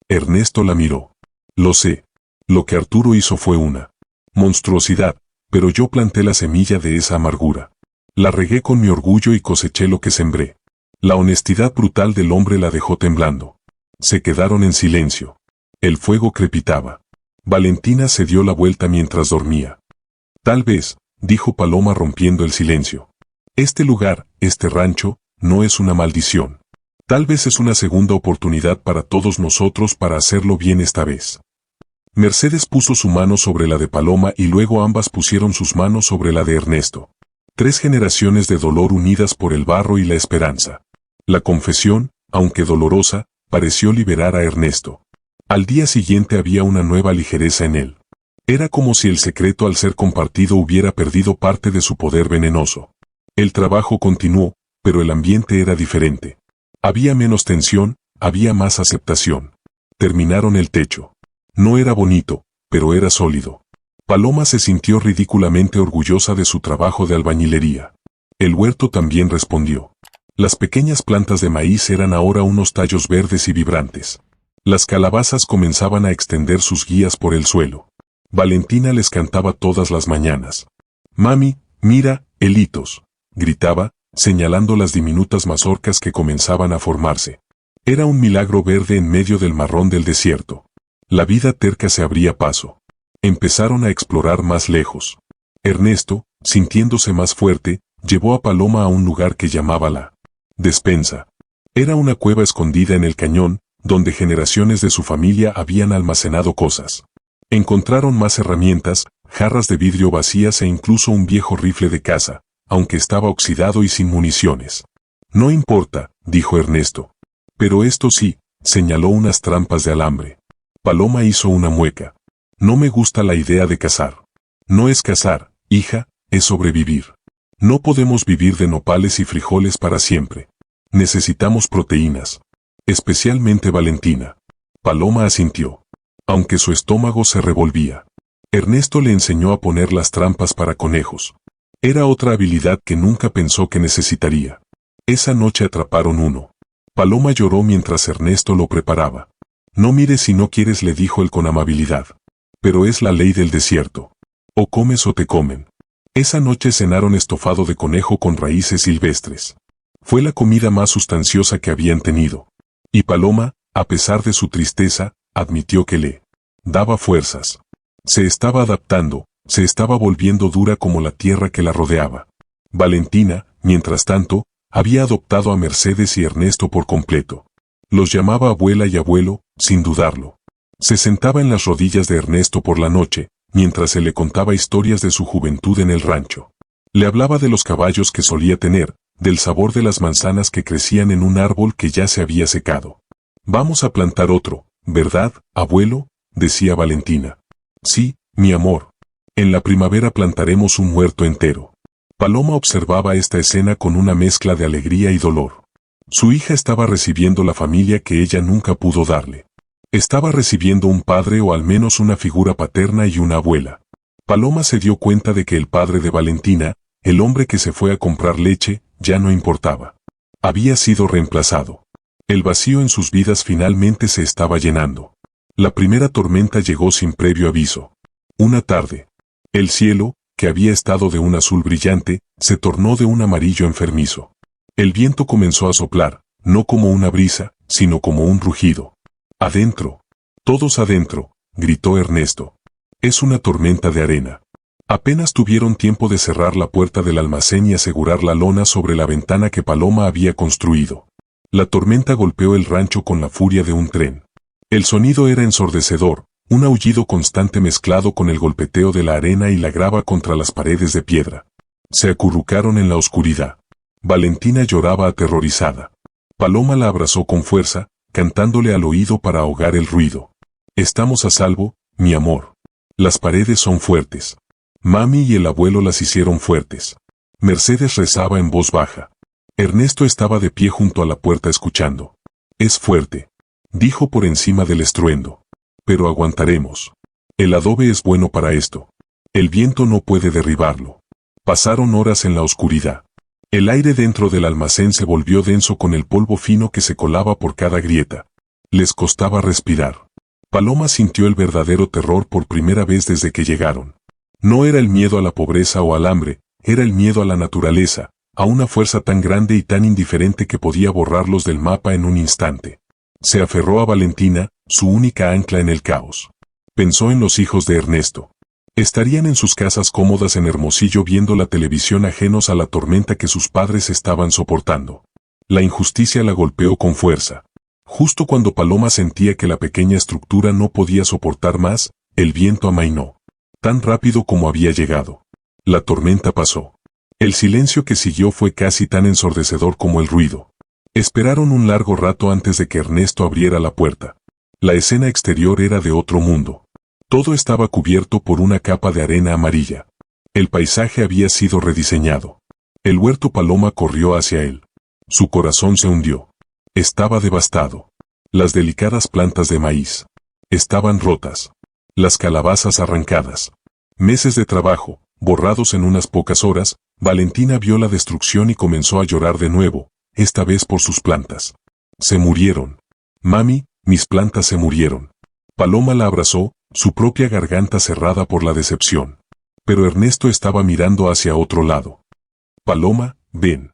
Ernesto la miró. Lo sé. Lo que Arturo hizo fue una monstruosidad, pero yo planté la semilla de esa amargura. La regué con mi orgullo y coseché lo que sembré. La honestidad brutal del hombre la dejó temblando. Se quedaron en silencio. El fuego crepitaba. Valentina se dio la vuelta mientras dormía. Tal vez, dijo Paloma rompiendo el silencio. Este lugar, este rancho, no es una maldición. Tal vez es una segunda oportunidad para todos nosotros para hacerlo bien esta vez. Mercedes puso su mano sobre la de Paloma y luego ambas pusieron sus manos sobre la de Ernesto. 3 generaciones de dolor unidas por el barro y la esperanza. La confesión, aunque dolorosa, pareció liberar a Ernesto. Al día siguiente había una nueva ligereza en él. Era como si el secreto al ser compartido hubiera perdido parte de su poder venenoso. El trabajo continuó, pero el ambiente era diferente. Había menos tensión, había más aceptación. Terminaron el techo. No era bonito, pero era sólido. Paloma se sintió ridículamente orgullosa de su trabajo de albañilería. El huerto también respondió. Las pequeñas plantas de maíz eran ahora unos tallos verdes y vibrantes. Las calabazas comenzaban a extender sus guías por el suelo. Valentina les cantaba todas las mañanas. «Mami, mira, helitos», gritaba, señalando las diminutas mazorcas que comenzaban a formarse. Era un milagro verde en medio del marrón del desierto. La vida terca se abría paso. Empezaron a explorar más lejos. Ernesto, sintiéndose más fuerte, llevó a Paloma a un lugar que llamaba la despensa. Era una cueva escondida en el cañón, donde generaciones de su familia habían almacenado cosas. Encontraron más herramientas, jarras de vidrio vacías e incluso un viejo rifle de caza, aunque estaba oxidado y sin municiones. «No importa», dijo Ernesto. «Pero esto sí», señaló unas trampas de alambre. Paloma hizo una mueca. «No me gusta la idea de cazar». «No es cazar, hija, es sobrevivir. No podemos vivir de nopales y frijoles para siempre. Necesitamos proteínas. Especialmente Valentina». Paloma asintió. Aunque su estómago se revolvía. Ernesto le enseñó a poner las trampas para conejos. Era otra habilidad que nunca pensó que necesitaría. Esa noche atraparon uno. Paloma lloró mientras Ernesto lo preparaba. «No mires si no quieres», le dijo él con amabilidad. «Pero es la ley del desierto. O comes o te comen». Esa noche cenaron estofado de conejo con raíces silvestres. Fue la comida más sustanciosa que habían tenido. Y Paloma, a pesar de su tristeza, admitió que le daba fuerzas. Se estaba adaptando, se estaba volviendo dura como la tierra que la rodeaba. Valentina, mientras tanto, había adoptado a Mercedes y Ernesto por completo. Los llamaba abuela y abuelo, sin dudarlo. Se sentaba en las rodillas de Ernesto por la noche, mientras él le contaba historias de su juventud en el rancho. Le hablaba de los caballos que solía tener, del sabor de las manzanas que crecían en un árbol que ya se había secado. «Vamos a plantar otro, ¿verdad, abuelo?», decía Valentina. «Sí, mi amor. En la primavera plantaremos un huerto entero». Paloma observaba esta escena con una mezcla de alegría y dolor. Su hija estaba recibiendo la familia que ella nunca pudo darle. Estaba recibiendo un padre o al menos una figura paterna y una abuela. Paloma se dio cuenta de que el padre de Valentina, el hombre que se fue a comprar leche, ya no importaba. Había sido reemplazado. El vacío en sus vidas finalmente se estaba llenando. La primera tormenta llegó sin previo aviso. Una tarde. El cielo, que había estado de un azul brillante, se tornó de un amarillo enfermizo. El viento comenzó a soplar, no como una brisa, sino como un rugido. «Adentro. Todos adentro», gritó Ernesto. «Es una tormenta de arena». Apenas tuvieron tiempo de cerrar la puerta del almacén y asegurar la lona sobre la ventana que Paloma había construido. La tormenta golpeó el rancho con la furia de un tren. El sonido era ensordecedor, un aullido constante mezclado con el golpeteo de la arena y la grava contra las paredes de piedra. Se acurrucaron en la oscuridad. Valentina lloraba aterrorizada. Paloma la abrazó con fuerza, cantándole al oído para ahogar el ruido. «Estamos a salvo, mi amor. Las paredes son fuertes. Mami y el abuelo las hicieron fuertes». Mercedes rezaba en voz baja. Ernesto estaba de pie junto a la puerta escuchando. «Es fuerte», dijo por encima del estruendo. «Pero aguantaremos. El adobe es bueno para esto. El viento no puede derribarlo». Pasaron horas en la oscuridad. El aire dentro del almacén se volvió denso con el polvo fino que se colaba por cada grieta. Les costaba respirar. Paloma sintió el verdadero terror por primera vez desde que llegaron. No era el miedo a la pobreza o al hambre, era el miedo a la naturaleza, a una fuerza tan grande y tan indiferente que podía borrarlos del mapa en un instante. Se aferró a Valentina, su única ancla en el caos. Pensó en los hijos de Ernesto. Estarían en sus casas cómodas en Hermosillo viendo la televisión ajenos a la tormenta que sus padres estaban soportando. La injusticia la golpeó con fuerza. Justo cuando Paloma sentía que la pequeña estructura no podía soportar más, el viento amainó. Tan rápido como había llegado. La tormenta pasó. El silencio que siguió fue casi tan ensordecedor como el ruido. Esperaron un largo rato antes de que Ernesto abriera la puerta. La escena exterior era de otro mundo. Todo estaba cubierto por una capa de arena amarilla. El paisaje había sido rediseñado. El huerto Paloma corrió hacia él. Su corazón se hundió. Estaba devastado. Las delicadas plantas de maíz estaban rotas. Las calabazas arrancadas. Meses de trabajo, borrados en unas pocas horas. Valentina vio la destrucción y comenzó a llorar de nuevo, esta vez por sus plantas. «Se murieron. Mami, mis plantas se murieron». Paloma la abrazó, su propia garganta cerrada por la decepción. Pero Ernesto estaba mirando hacia otro lado. «Paloma, ven».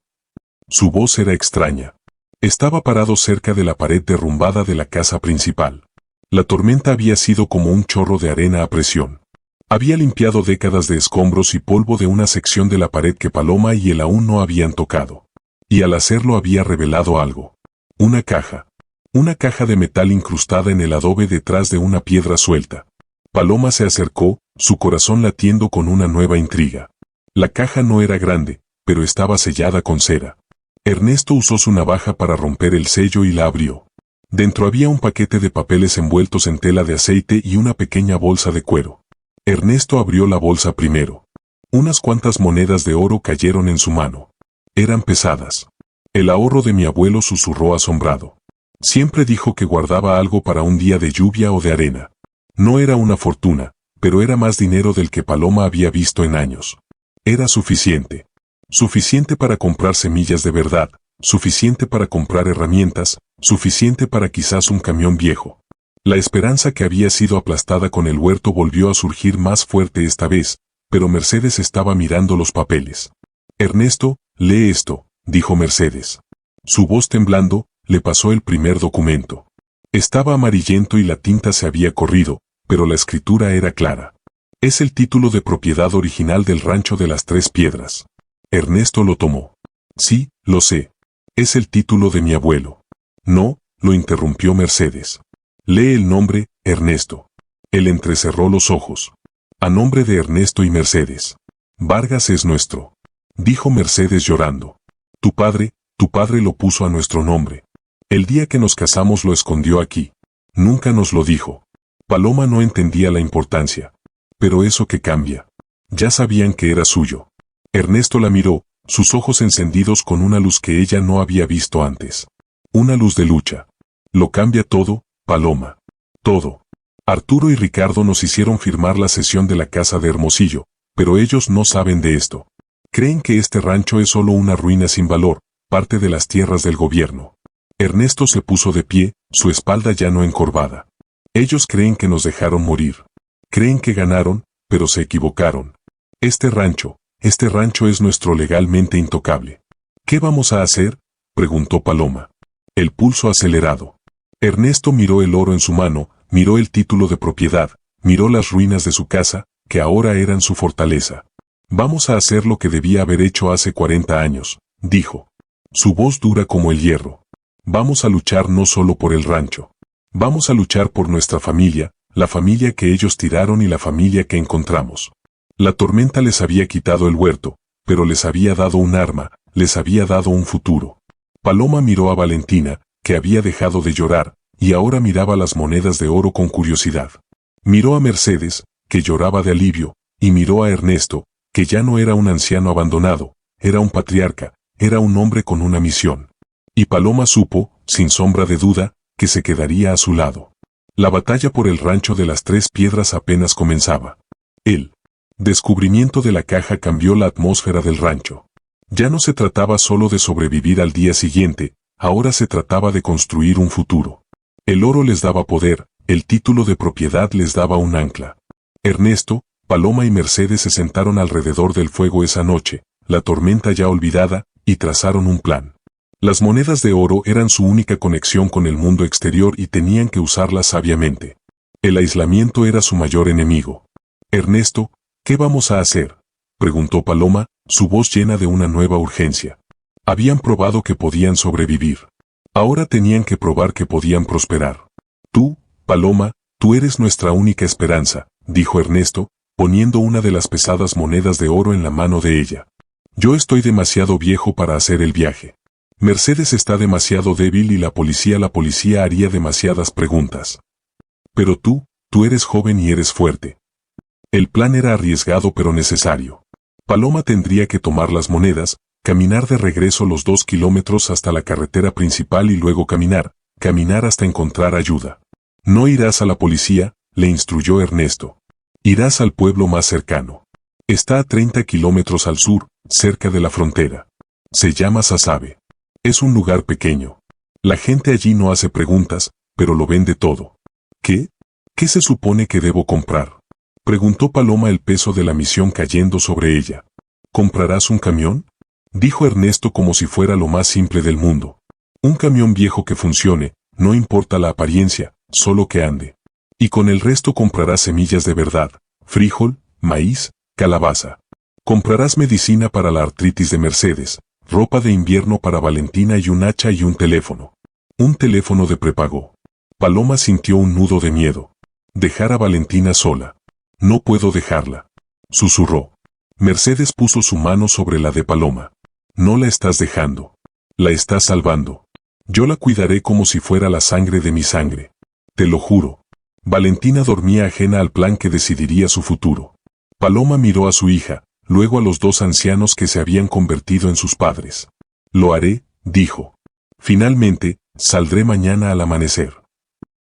Su voz era extraña. Estaba parado cerca de la pared derrumbada de la casa principal. La tormenta había sido como un chorro de arena a presión. Había limpiado décadas de escombros y polvo de una sección de la pared que Paloma y él aún no habían tocado. Y al hacerlo había revelado algo. Una caja. Una caja de metal incrustada en el adobe detrás de una piedra suelta. Paloma se acercó, su corazón latiendo con una nueva intriga. La caja no era grande, pero estaba sellada con cera. Ernesto usó su navaja para romper el sello y la abrió. Dentro había un paquete de papeles envueltos en tela de aceite y una pequeña bolsa de cuero. Ernesto abrió la bolsa primero. Unas cuantas monedas de oro cayeron en su mano. Eran pesadas. «El ahorro de mi abuelo», susurró asombrado. Siempre dijo que guardaba algo para un día de lluvia o de arena. No era una fortuna, pero era más dinero del que Paloma había visto en años. Era suficiente. Suficiente para comprar semillas de verdad, suficiente para comprar herramientas, suficiente para quizás un camión viejo. La esperanza que había sido aplastada con el huerto volvió a surgir más fuerte esta vez, pero Mercedes estaba mirando los papeles. «Ernesto, lee esto», dijo Mercedes. Su voz temblando, le pasó el primer documento. Estaba amarillento y la tinta se había corrido, pero la escritura era clara. «Es el título de propiedad original del rancho de las Tres Piedras». Ernesto lo tomó. «Sí, lo sé. Es el título de mi abuelo». «No», lo interrumpió Mercedes. «Lee el nombre, Ernesto». Él entrecerró los ojos. «A nombre de Ernesto y Mercedes. Vargas es nuestro», dijo Mercedes llorando. Tu padre lo puso a nuestro nombre. El día que nos casamos lo escondió aquí. Nunca nos lo dijo». Paloma no entendía la importancia. «Pero eso que cambia. Ya sabían que era suyo». Ernesto la miró, sus ojos encendidos con una luz que ella no había visto antes. Una luz de lucha. «Lo cambia todo, Paloma. Todo. Arturo y Ricardo nos hicieron firmar la cesión de la casa de Hermosillo, pero ellos no saben de esto. Creen que este rancho es solo una ruina sin valor, parte de las tierras del gobierno». Ernesto se puso de pie, su espalda ya no encorvada. «Ellos creen que nos dejaron morir. Creen que ganaron, pero se equivocaron. Este rancho es nuestro legalmente intocable». «¿Qué vamos a hacer?», preguntó Paloma. el pulso acelerado. Ernesto miró el oro en su mano, miró el título de propiedad, miró las ruinas de su casa, que ahora eran su fortaleza. Vamos a hacer lo que debía haber hecho hace 40 años, dijo. Su voz dura como el hierro. Vamos a luchar no solo por el rancho. Vamos a luchar por nuestra familia, la familia que ellos tiraron y la familia que encontramos. La tormenta les había quitado el huerto, pero les había dado un arma, les había dado un futuro. Paloma miró a Valentina, que había dejado de llorar, y ahora miraba las monedas de oro con curiosidad. Miró a Mercedes, que lloraba de alivio, y miró a Ernesto, que ya no era un anciano abandonado, era un patriarca, era un hombre con una misión. Y Paloma supo, sin sombra de duda, que se quedaría a su lado. La batalla por el rancho de las 3 Piedras apenas comenzaba. El descubrimiento de la caja cambió la atmósfera del rancho. Ya no se trataba solo de sobrevivir al día siguiente, ahora se trataba de construir un futuro. El oro les daba poder, el título de propiedad les daba un ancla. Ernesto, Paloma y Mercedes se sentaron alrededor del fuego esa noche, la tormenta ya olvidada, y trazaron un plan. Las monedas de oro eran su única conexión con el mundo exterior y tenían que usarlas sabiamente. El aislamiento era su mayor enemigo. Ernesto, ¿qué vamos a hacer?, preguntó Paloma, su voz llena de una nueva urgencia. Habían probado que podían sobrevivir. Ahora tenían que probar que podían prosperar. Tú, Paloma, tú eres nuestra única esperanza, dijo Ernesto, poniendo una de las pesadas monedas de oro en la mano de ella. Yo estoy demasiado viejo para hacer el viaje. Mercedes está demasiado débil y la policía haría demasiadas preguntas. Pero tú eres joven y eres fuerte. El plan era arriesgado pero necesario. Paloma tendría que tomar las monedas, caminar de regreso los 2 kilómetros hasta la carretera principal y luego caminar hasta encontrar ayuda. No irás a la policía, le instruyó Ernesto. Irás al pueblo más cercano. Está a 30 kilómetros al sur, cerca de la frontera. Se llama Sasabe. Es un lugar pequeño. La gente allí no hace preguntas, pero lo vende todo. ¿Qué? ¿Qué se supone que debo comprar?, preguntó Paloma, el peso de la misión cayendo sobre ella. ¿Comprarás un camión?, dijo Ernesto como si fuera lo más simple del mundo. Un camión viejo que funcione, no importa la apariencia, solo que ande. Y con el resto comprarás semillas de verdad, frijol, maíz, calabaza. Comprarás medicina para la artritis de Mercedes, ropa de invierno para Valentina y un hacha y un teléfono. Un teléfono de prepago. Paloma sintió un nudo de miedo. Dejar a Valentina sola. No puedo dejarla, susurró. Mercedes puso su mano sobre la de Paloma. No la estás dejando. La estás salvando. Yo la cuidaré como si fuera la sangre de mi sangre. Te lo juro. Valentina dormía ajena al plan que decidiría su futuro. Paloma miró a su hija, luego a los 2 ancianos que se habían convertido en sus padres. Lo haré, dijo. Finalmente, saldré mañana al amanecer.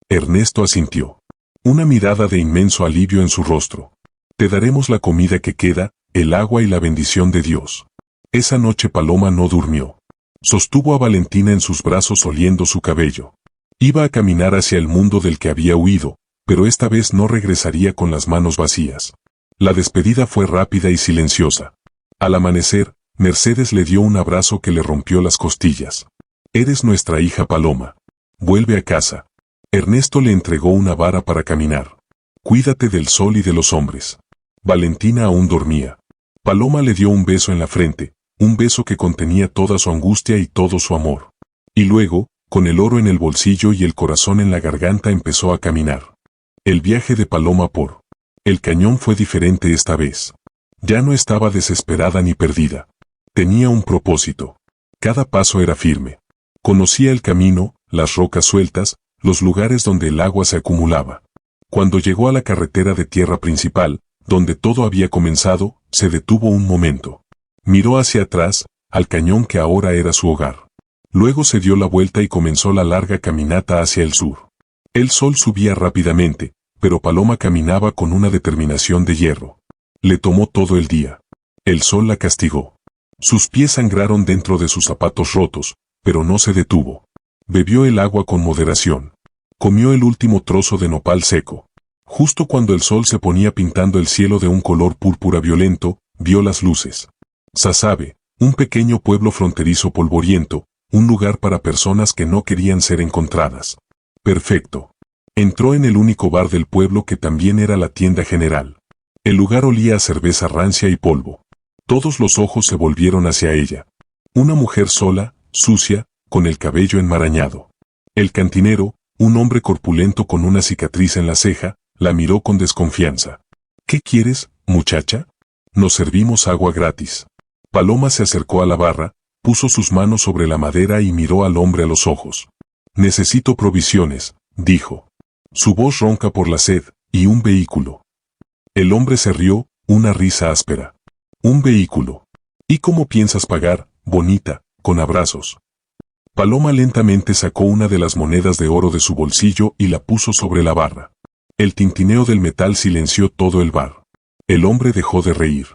Ernesto asintió. Una mirada de inmenso alivio en su rostro. Te daremos la comida que queda, el agua y la bendición de Dios. Esa noche Paloma no durmió. Sostuvo a Valentina en sus brazos oliendo su cabello. Iba a caminar hacia el mundo del que había huido, pero esta vez no regresaría con las manos vacías. La despedida fue rápida y silenciosa. Al amanecer, Mercedes le dio un abrazo que le rompió las costillas. Eres nuestra hija Paloma. Vuelve a casa. Ernesto le entregó una vara para caminar. Cuídate del sol y de los hombres. Valentina aún dormía. Paloma le dio un beso en la frente, un beso que contenía toda su angustia y todo su amor. Y luego, con el oro en el bolsillo y el corazón en la garganta, empezó a caminar. El viaje de Paloma por el cañón fue diferente esta vez. Ya no estaba desesperada ni perdida. Tenía un propósito. Cada paso era firme. Conocía el camino, las rocas sueltas, los lugares donde el agua se acumulaba. Cuando llegó a la carretera de tierra principal, donde todo había comenzado, se detuvo un momento. Miró hacia atrás, al cañón que ahora era su hogar. Luego se dio la vuelta y comenzó la larga caminata hacia el sur. El sol subía rápidamente, pero Paloma caminaba con una determinación de hierro. Le tomó todo el día. El sol la castigó. Sus pies sangraron dentro de sus zapatos rotos, pero no se detuvo. Bebió el agua con moderación. Comió el último trozo de nopal seco. Justo cuando el sol se ponía pintando el cielo de un color púrpura violento, vio las luces. Sasabe, un pequeño pueblo fronterizo polvoriento, un lugar para personas que no querían ser encontradas. Perfecto. Entró en el único bar del pueblo que también era la tienda general. El lugar olía a cerveza rancia y polvo. Todos los ojos se volvieron hacia ella. Una mujer sola, sucia, con el cabello enmarañado. El cantinero, un hombre corpulento con una cicatriz en la ceja, la miró con desconfianza. ¿Qué quieres, muchacha? Nos servimos agua gratis. Paloma se acercó a la barra, puso sus manos sobre la madera y miró al hombre a los ojos. Necesito provisiones, dijo. Su voz ronca por la sed, y un vehículo. El hombre se rió, una risa áspera. Un vehículo. ¿Y cómo piensas pagar, bonita, con abrazos? Paloma lentamente sacó una de las monedas de oro de su bolsillo y la puso sobre la barra. El tintineo del metal silenció todo el bar. El hombre dejó de reír.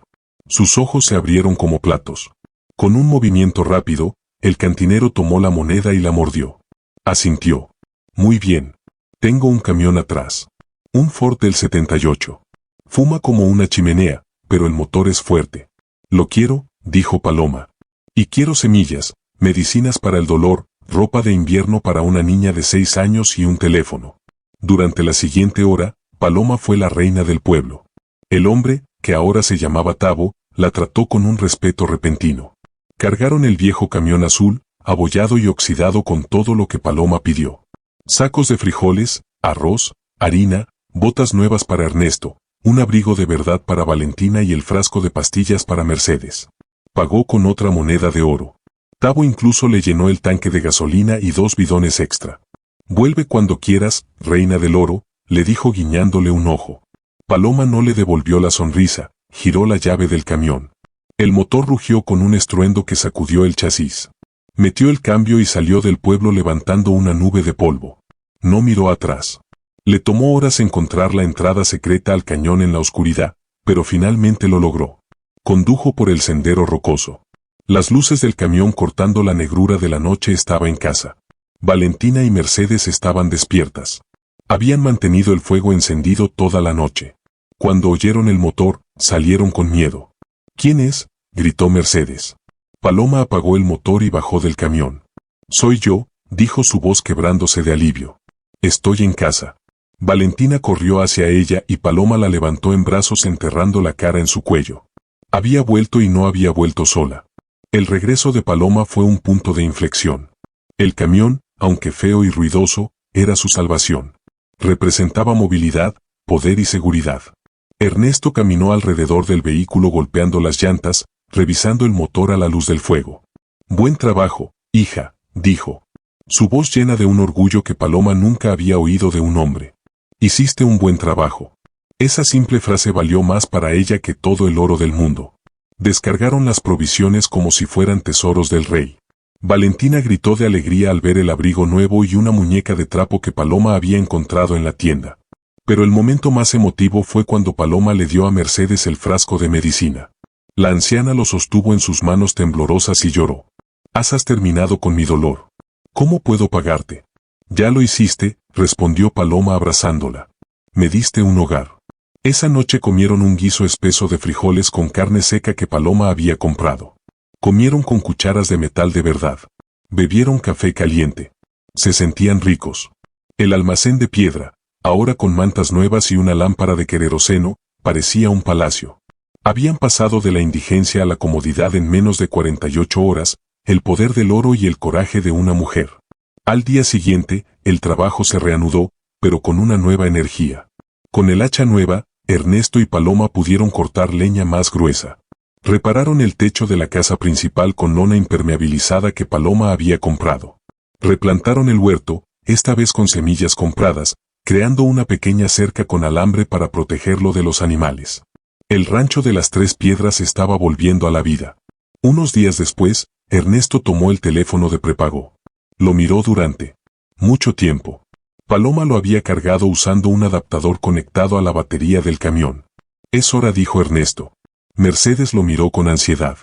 Sus ojos se abrieron como platos. Con un movimiento rápido, el cantinero tomó la moneda y la mordió. Asintió. Muy bien. Tengo un camión atrás. Un Ford del 78. Fuma como una chimenea, pero el motor es fuerte. Lo quiero, dijo Paloma. Y quiero semillas, medicinas para el dolor, ropa de invierno para una niña de 6 años y un teléfono. Durante la siguiente hora, Paloma fue la reina del pueblo. El hombre, que ahora se llamaba Tabo, la trató con un respeto repentino. Cargaron el viejo camión azul, abollado y oxidado con todo lo que Paloma pidió. Sacos de frijoles, arroz, harina, botas nuevas para Ernesto, un abrigo de verdad para Valentina y el frasco de pastillas para Mercedes. Pagó con otra moneda de oro. Tabo incluso le llenó el tanque de gasolina y 2 bidones extra. Vuelve cuando quieras, reina del oro, le dijo guiñándole un ojo. Paloma no le devolvió la sonrisa, giró la llave del camión. El motor rugió con un estruendo que sacudió el chasis. Metió el cambio y salió del pueblo levantando una nube de polvo. No miró atrás. Le tomó horas encontrar la entrada secreta al cañón en la oscuridad, pero finalmente lo logró. Condujo por el sendero rocoso. Las luces del camión cortando la negrura de la noche estaba en casa. Valentina y Mercedes estaban despiertas. Habían mantenido el fuego encendido toda la noche. Cuando oyeron el motor, salieron con miedo. ¿Quién es?, gritó Mercedes. Paloma apagó el motor y bajó del camión. Soy yo, dijo su voz quebrándose de alivio. Estoy en casa. Valentina corrió hacia ella y Paloma la levantó en brazos enterrando la cara en su cuello. Había vuelto y no había vuelto sola. El regreso de Paloma fue un punto de inflexión. El camión, aunque feo y ruidoso, era su salvación. Representaba movilidad, poder y seguridad. Ernesto caminó alrededor del vehículo golpeando las llantas, revisando el motor a la luz del fuego. Buen trabajo, hija, dijo. Su voz llena de un orgullo que Paloma nunca había oído de un hombre. Hiciste un buen trabajo. Esa simple frase valió más para ella que todo el oro del mundo. Descargaron las provisiones como si fueran tesoros del rey. Valentina gritó de alegría al ver el abrigo nuevo y una muñeca de trapo que Paloma había encontrado en la tienda. Pero el momento más emotivo fue cuando Paloma le dio a Mercedes el frasco de medicina. La anciana lo sostuvo en sus manos temblorosas y lloró. Has terminado con mi dolor. ¿Cómo puedo pagarte? Ya lo hiciste, respondió Paloma abrazándola. Me diste un hogar. Esa noche comieron un guiso espeso de frijoles con carne seca que Paloma había comprado. Comieron con cucharas de metal de verdad. Bebieron café caliente. Se sentían ricos. El almacén de piedra, ahora con mantas nuevas y una lámpara de queroseno, parecía un palacio. Habían pasado de la indigencia a la comodidad en menos de 48 horas, el poder del oro y el coraje de una mujer. Al día siguiente, el trabajo se reanudó, pero con una nueva energía. Con el hacha nueva, Ernesto y Paloma pudieron cortar leña más gruesa. Repararon el techo de la casa principal con lona impermeabilizada que Paloma había comprado. Replantaron el huerto, esta vez con semillas compradas, creando una pequeña cerca con alambre para protegerlo de los animales. El rancho de las 3 piedras estaba volviendo a la vida. Unos días después, Ernesto tomó el teléfono de prepago. Lo miró durante mucho tiempo. Paloma lo había cargado usando un adaptador conectado a la batería del camión. Es hora, dijo Ernesto. Mercedes lo miró con ansiedad.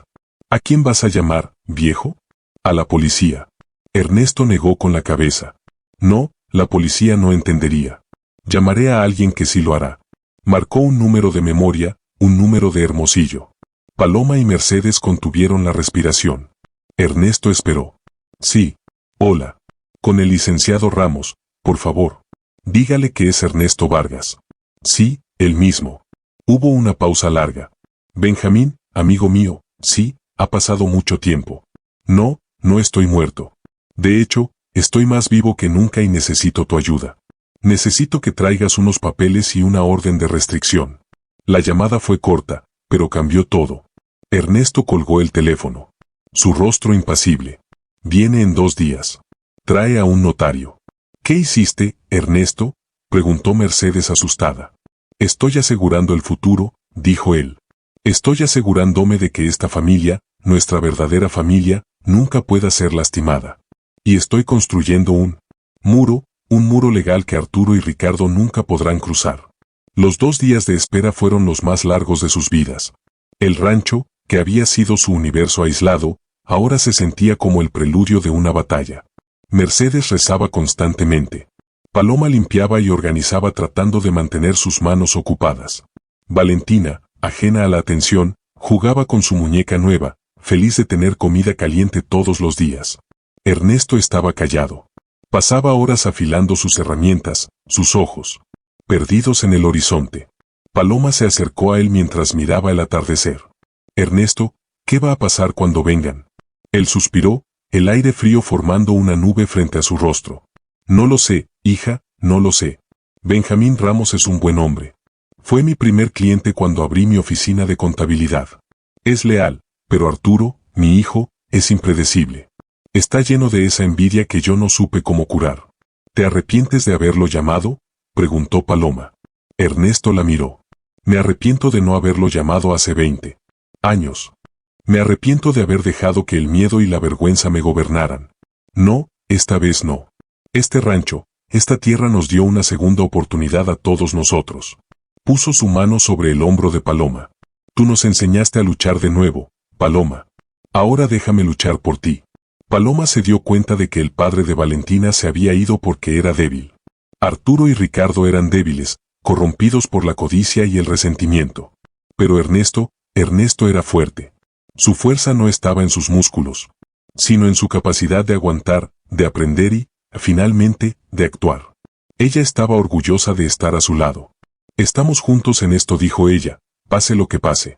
¿A quién vas a llamar, viejo? A la policía. Ernesto negó con la cabeza. No, la policía no entendería. Llamaré a alguien que sí lo hará. Marcó un número de memoria, un número de Hermosillo. Paloma y Mercedes contuvieron la respiración. Ernesto esperó. Sí. Hola. Con el licenciado Ramos, por favor. Dígale que es Ernesto Vargas. Sí, él mismo. Hubo una pausa larga. Benjamín, amigo mío, sí, ha pasado mucho tiempo. No, no estoy muerto. De hecho, estoy más vivo que nunca y necesito tu ayuda. Necesito que traigas unos papeles y una orden de restricción. La llamada fue corta, pero cambió todo. Ernesto colgó el teléfono. Su rostro impasible. Viene en 2 días. Trae a un notario. ¿Qué hiciste, Ernesto?, preguntó Mercedes asustada. Estoy asegurando el futuro, dijo él. Estoy asegurándome de que esta familia, nuestra verdadera familia, nunca pueda ser lastimada. Y estoy construyendo un muro legal que Arturo y Ricardo nunca podrán cruzar. Los 2 días de espera fueron los más largos de sus vidas. El rancho, que había sido su universo aislado, ahora se sentía como el preludio de una batalla. Mercedes rezaba constantemente. Paloma limpiaba y organizaba tratando de mantener sus manos ocupadas. Valentina, ajena a la atención, jugaba con su muñeca nueva, feliz de tener comida caliente todos los días. Ernesto estaba callado. Pasaba horas afilando sus herramientas, sus ojos perdidos en el horizonte. Paloma se acercó a él mientras miraba el atardecer. Ernesto, ¿qué va a pasar cuando vengan? Él suspiró, el aire frío formando una nube frente a su rostro. No lo sé, hija, no lo sé. Benjamín Ramos es un buen hombre. Fue mi primer cliente cuando abrí mi oficina de contabilidad. Es leal, pero Arturo, mi hijo, es impredecible. Está lleno de esa envidia que yo no supe cómo curar. ¿Te arrepientes de haberlo llamado?, preguntó Paloma. Ernesto la miró. Me arrepiento de no haberlo llamado hace 20 años. Me arrepiento de haber dejado que el miedo y la vergüenza me gobernaran. No, esta vez no. Este rancho, esta tierra nos dio una segunda oportunidad a todos nosotros. Puso su mano sobre el hombro de Paloma. Tú nos enseñaste a luchar de nuevo, Paloma. Ahora déjame luchar por ti. Paloma se dio cuenta de que el padre de Valentina se había ido porque era débil. Arturo y Ricardo eran débiles, corrompidos por la codicia y el resentimiento. Pero Ernesto era fuerte. Su fuerza no estaba en sus músculos, sino en su capacidad de aguantar, de aprender y, finalmente, de actuar. Ella estaba orgullosa de estar a su lado. Estamos juntos en esto, dijo ella, pase lo que pase.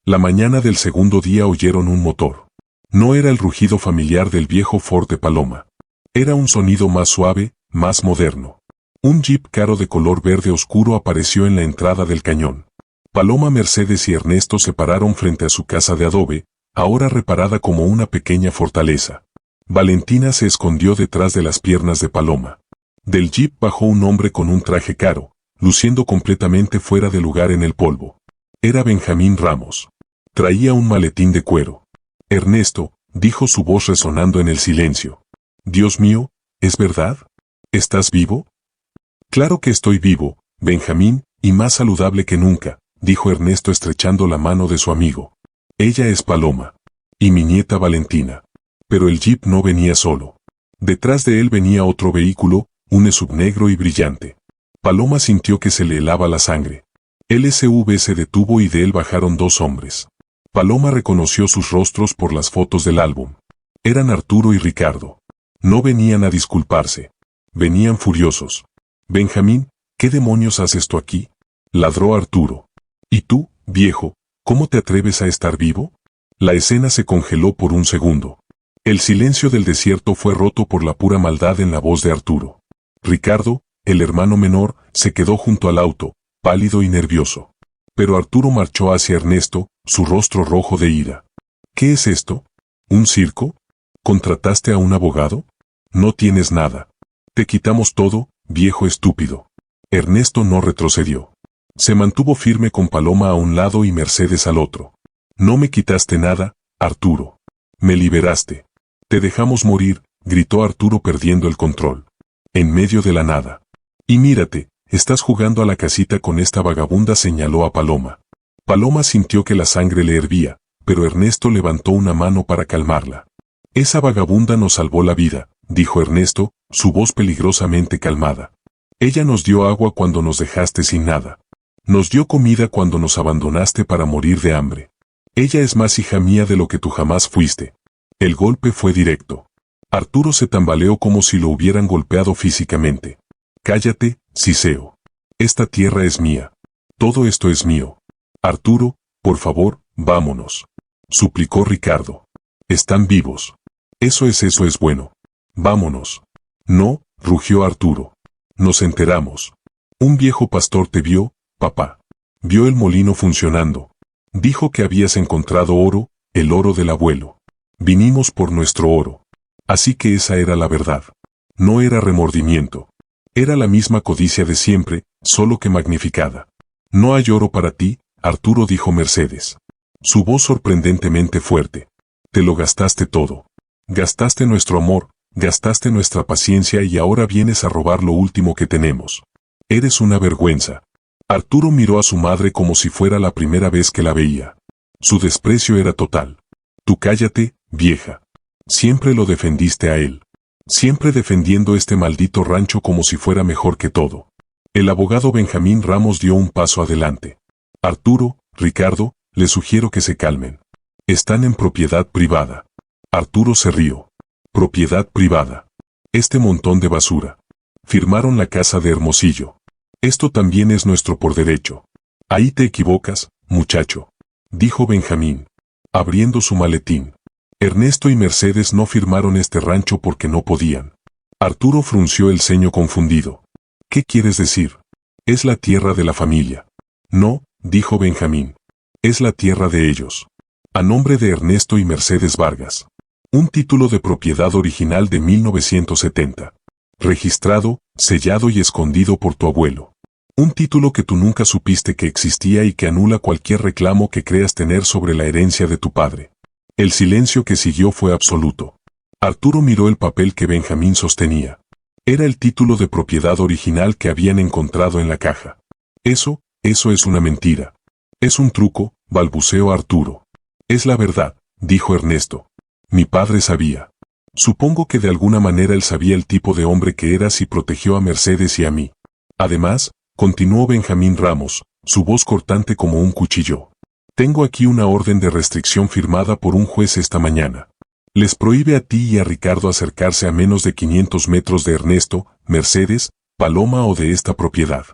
La mañana del segundo día oyeron un motor. No era el rugido familiar del viejo Ford de Paloma. Era un sonido más suave, más moderno. Un jeep caro de color verde oscuro apareció en la entrada del cañón. Paloma, Mercedes y Ernesto se pararon frente a su casa de adobe, ahora reparada como una pequeña fortaleza. Valentina se escondió detrás de las piernas de Paloma. Del jeep bajó un hombre con un traje caro, luciendo completamente fuera de lugar en el polvo. Era Benjamín Ramos. Traía un maletín de cuero. Ernesto, dijo su voz resonando en el silencio. Dios mío, ¿es verdad? ¿Estás vivo? Claro que estoy vivo, Benjamín, y más saludable que nunca, dijo Ernesto estrechando la mano de su amigo. Ella es Paloma. Y mi nieta Valentina. Pero el jeep no venía solo. Detrás de él venía otro vehículo, un SUV negro y brillante. Paloma sintió que se le helaba la sangre. El SUV se detuvo y de él bajaron 2 hombres. Paloma reconoció sus rostros por las fotos del álbum. Eran Arturo y Ricardo. No venían a disculparse. Venían furiosos. Benjamín, ¿qué demonios haces tú aquí?, ladró Arturo. ¿Y tú, viejo, cómo te atreves a estar vivo? La escena se congeló por un segundo. El silencio del desierto fue roto por la pura maldad en la voz de Arturo. Ricardo, el hermano menor, se quedó junto al auto, pálido y nervioso. Pero Arturo marchó hacia Ernesto, su rostro rojo de ira. ¿Qué es esto? ¿Un circo? ¿Contrataste a un abogado? No tienes nada. Te quitamos todo, viejo estúpido. Ernesto no retrocedió. Se mantuvo firme con Paloma a un lado y Mercedes al otro. No me quitaste nada, Arturo. Me liberaste. Te dejamos morir, gritó Arturo perdiendo el control. En medio de la nada. Y mírate, estás jugando a la casita con esta vagabunda, señaló a Paloma. Paloma sintió que la sangre le hervía, pero Ernesto levantó una mano para calmarla. Esa vagabunda nos salvó la vida, dijo Ernesto, su voz peligrosamente calmada. Ella nos dio agua cuando nos dejaste sin nada. Nos dio comida cuando nos abandonaste para morir de hambre. Ella es más hija mía de lo que tú jamás fuiste. El golpe fue directo. Arturo se tambaleó como si lo hubieran golpeado físicamente. Cállate, Siseo. Esta tierra es mía. Todo esto es mío. Arturo, por favor, vámonos. Suplicó Ricardo. Están vivos. Eso es bueno. Vámonos. No, rugió Arturo. Nos enteramos. Un viejo pastor te vio, papá. Vio el molino funcionando. Dijo que habías encontrado oro, el oro del abuelo. Vinimos por nuestro oro. Así que esa era la verdad. No era remordimiento. Era la misma codicia de siempre, solo que magnificada. No hay oro para ti, Arturo, dijo Mercedes. Su voz sorprendentemente fuerte. Te lo gastaste todo. Gastaste nuestro amor, gastaste nuestra paciencia y ahora vienes a robar lo último que tenemos. Eres una vergüenza. Arturo miró a su madre como si fuera la primera vez que la veía. Su desprecio era total. Tú cállate, vieja. Siempre lo defendiste a él. Siempre defendiendo este maldito rancho como si fuera mejor que todo. El abogado Benjamín Ramos dio un paso adelante. Arturo, Ricardo, les sugiero que se calmen. Están en propiedad privada. Arturo se rió. Propiedad privada. Este montón de basura. Firmaron la casa de Hermosillo. Esto también es nuestro por derecho. Ahí te equivocas, muchacho. Dijo Benjamín, abriendo su maletín. Ernesto y Mercedes no firmaron este rancho porque no podían. Arturo frunció el ceño confundido. ¿Qué quieres decir? Es la tierra de la familia. No, dijo Benjamín. Es la tierra de ellos. A nombre de Ernesto y Mercedes Vargas. Un título de propiedad original de 1970. Registrado, sellado y escondido por tu abuelo. Un título que tú nunca supiste que existía y que anula cualquier reclamo que creas tener sobre la herencia de tu padre. El silencio que siguió fue absoluto. Arturo miró el papel que Benjamín sostenía. Era el título de propiedad original que habían encontrado en la caja. Eso es una mentira. Es un truco, balbuceó Arturo. Es la verdad, dijo Ernesto. Mi padre sabía. Supongo que de alguna manera él sabía el tipo de hombre que eras y protegió a Mercedes y a mí. Además, continuó Benjamín Ramos, su voz cortante como un cuchillo. Tengo aquí una orden de restricción firmada por un juez esta mañana. Les prohíbe a ti y a Ricardo acercarse a menos de 500 metros de Ernesto, Mercedes, Paloma o de esta propiedad.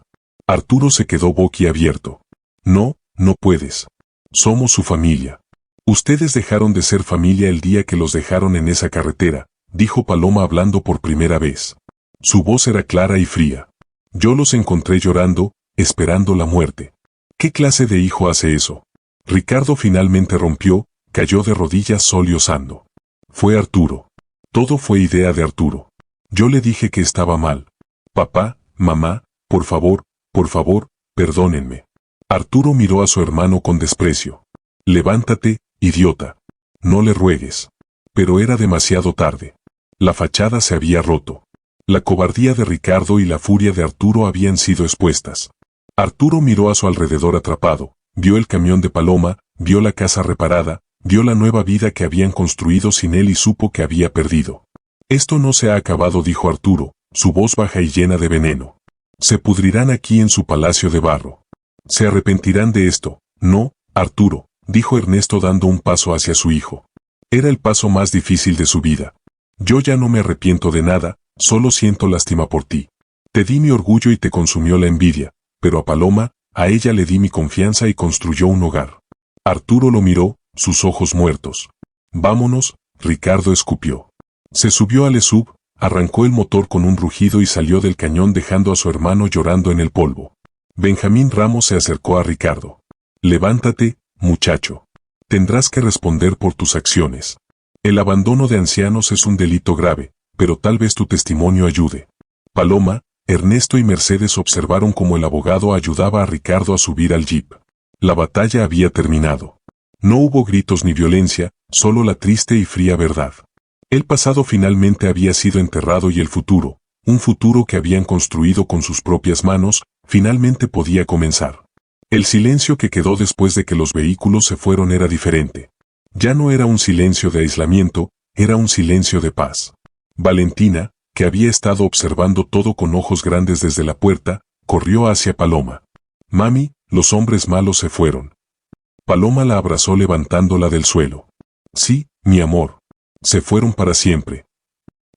Arturo se quedó boquiabierto. No, no puedes. Somos su familia. Ustedes dejaron de ser familia el día que los dejaron en esa carretera, dijo Paloma hablando por primera vez. Su voz era clara y fría. Yo los encontré llorando, esperando la muerte. ¿Qué clase de hijo hace eso? Ricardo finalmente rompió, cayó de rodillas sollozando. Fue Arturo. Todo fue idea de Arturo. Yo le dije que estaba mal. Papá, mamá, por favor, perdónenme. Arturo miró a su hermano con desprecio. Levántate, idiota. No le ruegues. Pero era demasiado tarde. La fachada se había roto. La cobardía de Ricardo y la furia de Arturo habían sido expuestas. Arturo miró a su alrededor atrapado. Vio el camión de Paloma, vio la casa reparada, vio la nueva vida que habían construido sin él y supo que había perdido. Esto no se ha acabado, dijo Arturo, su voz baja y llena de veneno. Se pudrirán aquí en su palacio de barro. Se arrepentirán de esto. No, Arturo, dijo Ernesto dando un paso hacia su hijo. Era el paso más difícil de su vida. Yo ya no me arrepiento de nada, solo siento lástima por ti. Te di mi orgullo y te consumió la envidia, pero a Paloma, a ella le di mi confianza y construyó un hogar. Arturo lo miró, sus ojos muertos. Vámonos, Ricardo escupió. Se subió al SUV, arrancó el motor con un rugido y salió del cañón dejando a su hermano llorando en el polvo. Benjamín Ramos se acercó a Ricardo. Levántate, muchacho. Tendrás que responder por tus acciones. El abandono de ancianos es un delito grave, pero tal vez tu testimonio ayude. Paloma, Ernesto y Mercedes observaron cómo el abogado ayudaba a Ricardo a subir al jeep. La batalla había terminado. No hubo gritos ni violencia, solo la triste y fría verdad. El pasado finalmente había sido enterrado y el futuro, un futuro que habían construido con sus propias manos, finalmente podía comenzar. El silencio que quedó después de que los vehículos se fueron era diferente. Ya no era un silencio de aislamiento, era un silencio de paz. Valentina, que había estado observando todo con ojos grandes desde la puerta, corrió hacia Paloma. Mami, los hombres malos se fueron. Paloma la abrazó levantándola del suelo. Sí, mi amor. Se fueron para siempre.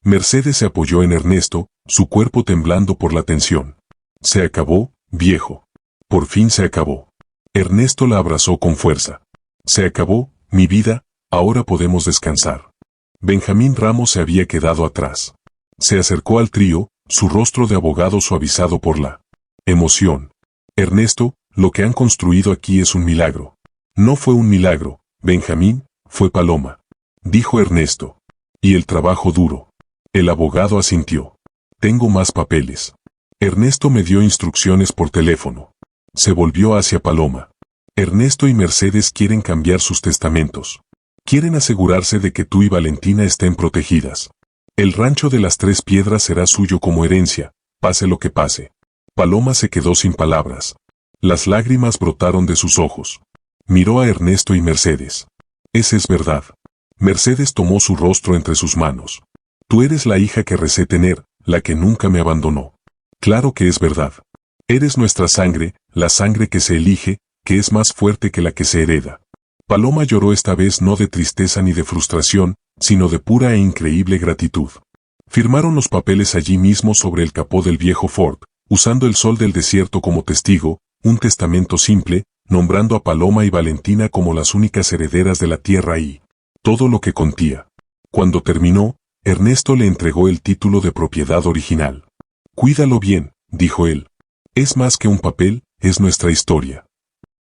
Mercedes se apoyó en Ernesto, su cuerpo temblando por la tensión. Se acabó, viejo. Por fin se acabó. Ernesto la abrazó con fuerza. Se acabó, mi vida, ahora podemos descansar. Benjamín Ramos se había quedado atrás. Se acercó al trío, su rostro de abogado suavizado por la emoción. Ernesto, lo que han construido aquí es un milagro. No fue un milagro, Benjamín, fue Paloma. Dijo Ernesto. Y el trabajo duro. El abogado asintió. Tengo más papeles. Ernesto me dio instrucciones por teléfono. Se volvió hacia Paloma. Ernesto y Mercedes quieren cambiar sus testamentos. Quieren asegurarse de que tú y Valentina estén protegidas. El rancho de las Tres Piedras será suyo como herencia, pase lo que pase. Paloma se quedó sin palabras. Las lágrimas brotaron de sus ojos. Miró a Ernesto y Mercedes. Esa es verdad. Mercedes tomó su rostro entre sus manos. Tú eres la hija que recé tener, la que nunca me abandonó. Claro que es verdad. Eres nuestra sangre, la sangre que se elige, que es más fuerte que la que se hereda. Paloma lloró esta vez no de tristeza ni de frustración, sino de pura e increíble gratitud. Firmaron los papeles allí mismo sobre el capó del viejo Ford, usando el sol del desierto como testigo, un testamento simple, nombrando a Paloma y Valentina como las únicas herederas de la tierra y todo lo que contía. Cuando terminó, Ernesto le entregó el título de propiedad original. Cuídalo bien, dijo él. Es más que un papel, es nuestra historia.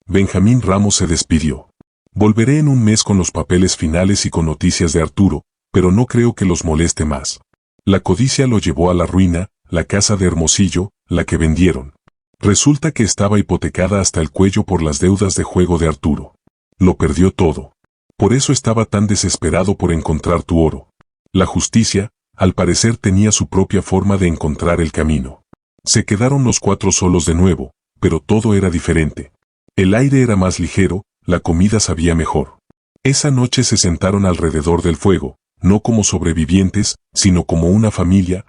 Benjamín Ramos se despidió. Volveré en un mes con los papeles finales y con noticias de Arturo, pero no creo que los moleste más. La codicia lo llevó a la ruina, la casa de Hermosillo, la que vendieron. Resulta que estaba hipotecada hasta el cuello por las deudas de juego de Arturo. Lo perdió todo. Por eso estaba tan desesperado por encontrar tu oro. La justicia, al parecer tenía su propia forma de encontrar el camino. Se quedaron los cuatro solos de nuevo, pero todo era diferente. El aire era más ligero, la comida sabía mejor. Esa noche se sentaron alrededor del fuego, no como sobrevivientes, sino como una familia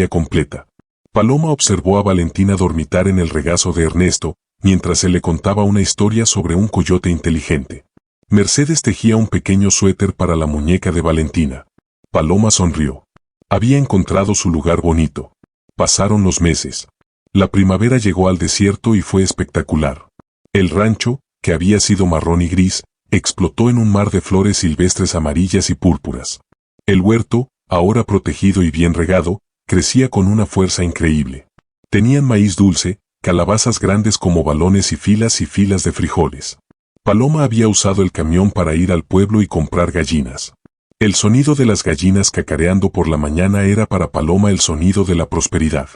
completa. Paloma observó a Valentina dormitar en el regazo de Ernesto, mientras se le contaba una historia sobre un coyote inteligente. Mercedes tejía un pequeño suéter para la muñeca de Valentina. Paloma sonrió. Había encontrado su lugar bonito. Pasaron los meses. La primavera llegó al desierto y fue espectacular. El rancho, que había sido marrón y gris, explotó en un mar de flores silvestres amarillas y púrpuras. El huerto, ahora protegido y bien regado, crecía con una fuerza increíble. Tenían maíz dulce, calabazas grandes como balones y filas de frijoles. Paloma había usado el camión para ir al pueblo y comprar gallinas. El sonido de las gallinas cacareando por la mañana era para Paloma el sonido de la prosperidad.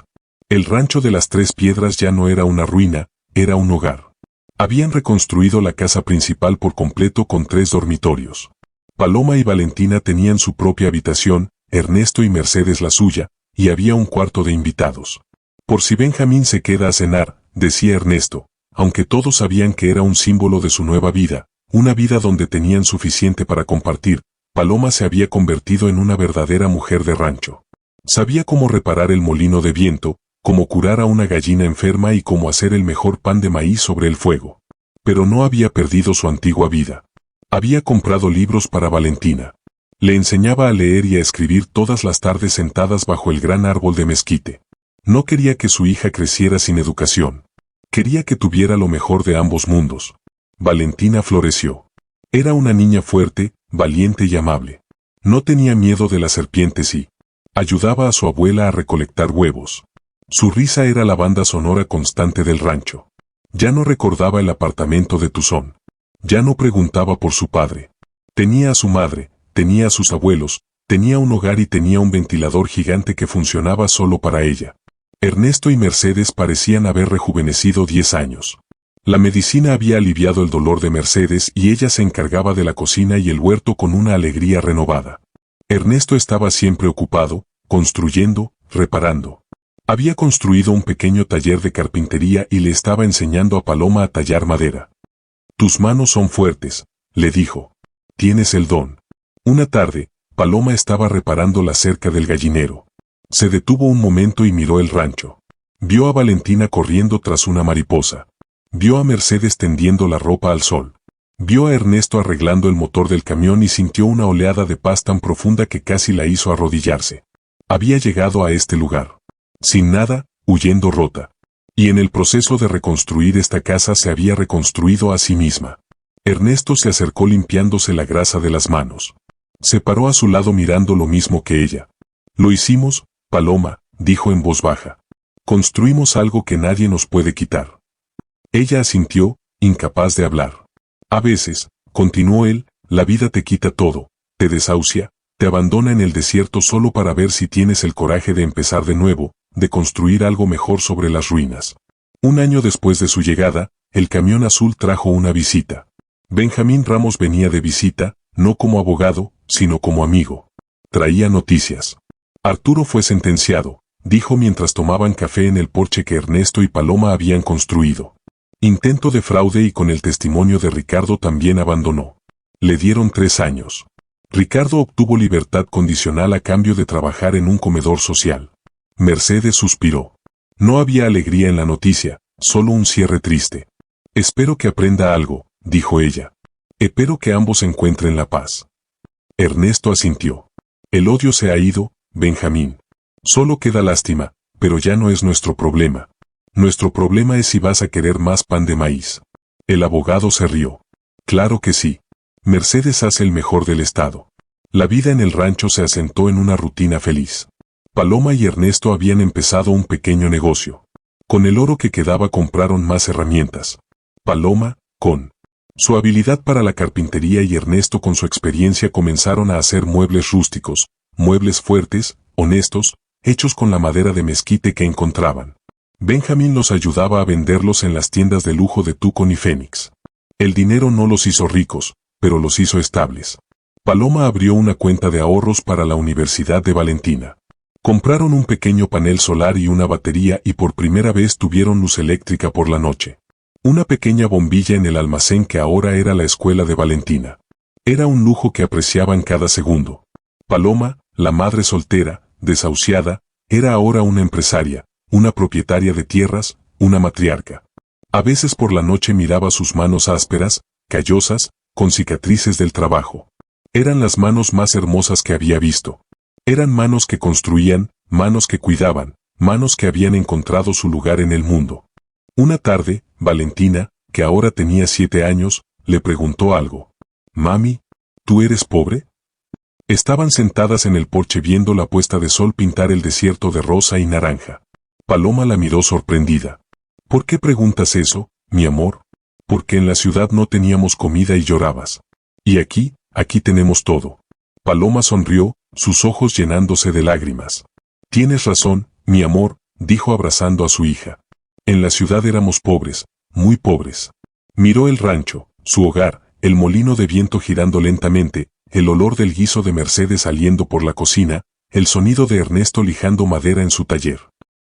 El rancho de las Tres Piedras ya no era una ruina, era un hogar. Habían reconstruido la casa principal por completo con 3 dormitorios. Paloma y Valentina tenían su propia habitación, Ernesto y Mercedes la suya, y había un cuarto de invitados. Por si Benjamín se queda a cenar, decía Ernesto, aunque todos sabían que era un símbolo de su nueva vida, una vida donde tenían suficiente para compartir. Paloma se había convertido en una verdadera mujer de rancho. Sabía cómo reparar el molino de viento, cómo curar a una gallina enferma y cómo hacer el mejor pan de maíz sobre el fuego. Pero no había perdido su antigua vida. Había comprado libros para Valentina. Le enseñaba a leer y a escribir todas las tardes sentadas bajo el gran árbol de mezquite. No quería que su hija creciera sin educación. Quería que tuviera lo mejor de ambos mundos. Valentina floreció. Era una niña fuerte, valiente y amable. No tenía miedo de las serpientes y ayudaba a su abuela a recolectar huevos. Su risa era la banda sonora constante del rancho. Ya no recordaba el apartamento de Tuzón. Ya no preguntaba por su padre. Tenía a su madre, tenía a sus abuelos, tenía un hogar y tenía un ventilador gigante que funcionaba solo para ella. Ernesto y Mercedes parecían haber rejuvenecido 10 años. La medicina había aliviado el dolor de Mercedes y ella se encargaba de la cocina y el huerto con una alegría renovada. Ernesto estaba siempre ocupado, construyendo, reparando. Había construido un pequeño taller de carpintería y le estaba enseñando a Paloma a tallar madera. Tus manos son fuertes, le dijo. Tienes el don. Una tarde, Paloma estaba reparando la cerca del gallinero. Se detuvo un momento y miró el rancho. Vio a Valentina corriendo tras una mariposa. Vio a Mercedes tendiendo la ropa al sol. Vio a Ernesto arreglando el motor del camión y sintió una oleada de paz tan profunda que casi la hizo arrodillarse. Había llegado a este lugar, sin nada, huyendo rota. Y en el proceso de reconstruir esta casa se había reconstruido a sí misma. Ernesto se acercó limpiándose la grasa de las manos. Se paró a su lado mirando lo mismo que ella. Lo hicimos, Paloma, dijo en voz baja. Construimos algo que nadie nos puede quitar. Ella asintió, incapaz de hablar. A veces, continuó él, la vida te quita todo, te desahucia, te abandona en el desierto solo para ver si tienes el coraje de empezar de nuevo, de construir algo mejor sobre las ruinas. Un año después de su llegada, el camión azul trajo una visita. Benjamín Ramos venía de visita, no como abogado, sino como amigo. Traía noticias. Arturo fue sentenciado, dijo mientras tomaban café en el porche que Ernesto y Paloma habían construido. Intento de fraude y con el testimonio de Ricardo también abandonó. Le dieron 3 años. Ricardo obtuvo libertad condicional a cambio de trabajar en un comedor social. Mercedes suspiró. No había alegría en la noticia, solo un cierre triste. Espero que aprenda algo, dijo ella. Espero que ambos encuentren la paz. Ernesto asintió. El odio se ha ido, Benjamín. Solo queda lástima, pero ya no es nuestro problema. Nuestro problema es si vas a querer más pan de maíz. El abogado se rió. Claro que sí. Mercedes hace el mejor del estado. La vida en el rancho se asentó en una rutina feliz. Paloma y Ernesto habían empezado un pequeño negocio. Con el oro que quedaba compraron más herramientas. Paloma, con su habilidad para la carpintería y Ernesto con su experiencia comenzaron a hacer muebles rústicos, muebles fuertes, honestos, hechos con la madera de mezquite que encontraban. Benjamín los ayudaba a venderlos en las tiendas de lujo de Tucson y Phoenix. El dinero no los hizo ricos, pero los hizo estables. Paloma abrió una cuenta de ahorros para la Universidad de Valentina. Compraron un pequeño panel solar y una batería y por primera vez tuvieron luz eléctrica por la noche. Una pequeña bombilla en el almacén que ahora era la escuela de Valentina. Era un lujo que apreciaban cada segundo. Paloma, la madre soltera, desahuciada, era ahora una empresaria, una propietaria de tierras, una matriarca. A veces por la noche miraba sus manos ásperas, callosas, con cicatrices del trabajo. Eran las manos más hermosas que había visto. Eran manos que construían, manos que cuidaban, manos que habían encontrado su lugar en el mundo. Una tarde, Valentina, que ahora tenía 7 años, le preguntó algo. «Mami, ¿tú eres pobre?» Estaban sentadas en el porche viendo la puesta de sol pintar el desierto de rosa y naranja. Paloma la miró sorprendida. «¿Por qué preguntas eso, mi amor?» «Porque en la ciudad no teníamos comida y llorabas. Y aquí tenemos todo». Paloma sonrió, sus ojos llenándose de lágrimas. «Tienes razón, mi amor», dijo abrazando a su hija. «En la ciudad éramos pobres, muy pobres». Miró el rancho, su hogar, el molino de viento girando lentamente, el olor del guiso de Mercedes saliendo por la cocina, el sonido de Ernesto lijando madera en su taller.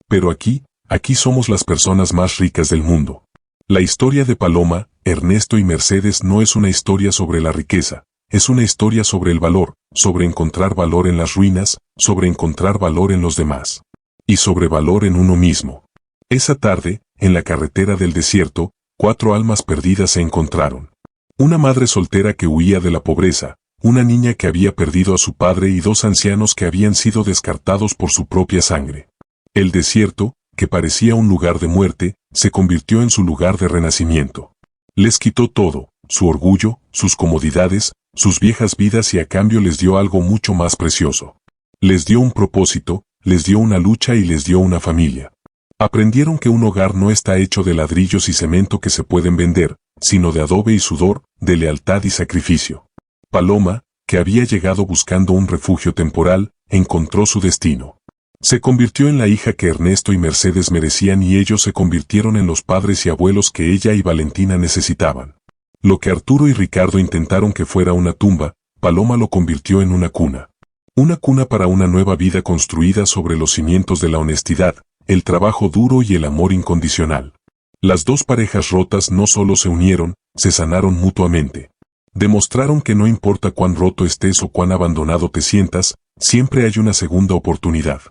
«Pero aquí somos las personas más ricas del mundo». La historia de Paloma, Ernesto y Mercedes no es una historia sobre la riqueza, es una historia sobre el valor, sobre encontrar valor en las ruinas, sobre encontrar valor en los demás. Y sobre valor en uno mismo. Esa tarde, en la carretera del desierto, 4 almas perdidas se encontraron. Una madre soltera que huía de la pobreza, una niña que había perdido a su padre y 2 ancianos que habían sido descartados por su propia sangre. El desierto, que parecía un lugar de muerte, se convirtió en su lugar de renacimiento. Les quitó todo, su orgullo, sus comodidades, sus viejas vidas y a cambio les dio algo mucho más precioso. Les dio un propósito, les dio una lucha y les dio una familia. Aprendieron que un hogar no está hecho de ladrillos y cemento que se pueden vender, sino de adobe y sudor, de lealtad y sacrificio. Paloma, que había llegado buscando un refugio temporal, encontró su destino. Se convirtió en la hija que Ernesto y Mercedes merecían y ellos se convirtieron en los padres y abuelos que ella y Valentina necesitaban. Lo que Arturo y Ricardo intentaron que fuera una tumba, Paloma lo convirtió en una cuna. Una cuna para una nueva vida construida sobre los cimientos de la honestidad, el trabajo duro y el amor incondicional. Las 2 parejas rotas no solo se unieron, se sanaron mutuamente. Demostraron que no importa cuán roto estés o cuán abandonado te sientas, siempre hay una segunda oportunidad.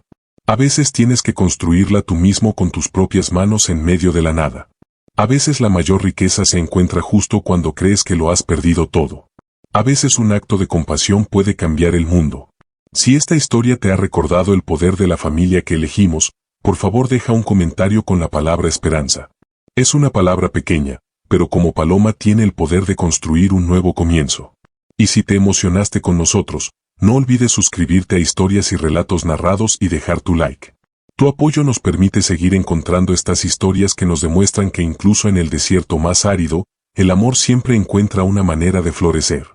A veces tienes que construirla tú mismo con tus propias manos en medio de la nada. A veces la mayor riqueza se encuentra justo cuando crees que lo has perdido todo. A veces un acto de compasión puede cambiar el mundo. Si esta historia te ha recordado el poder de la familia que elegimos, por favor deja un comentario con la palabra esperanza. Es una palabra pequeña, pero como paloma tiene el poder de construir un nuevo comienzo. Y si te emocionaste con nosotros, no olvides suscribirte a Historias y Relatos Narrados y dejar tu like. Tu apoyo nos permite seguir encontrando estas historias que nos demuestran que incluso en el desierto más árido, el amor siempre encuentra una manera de florecer.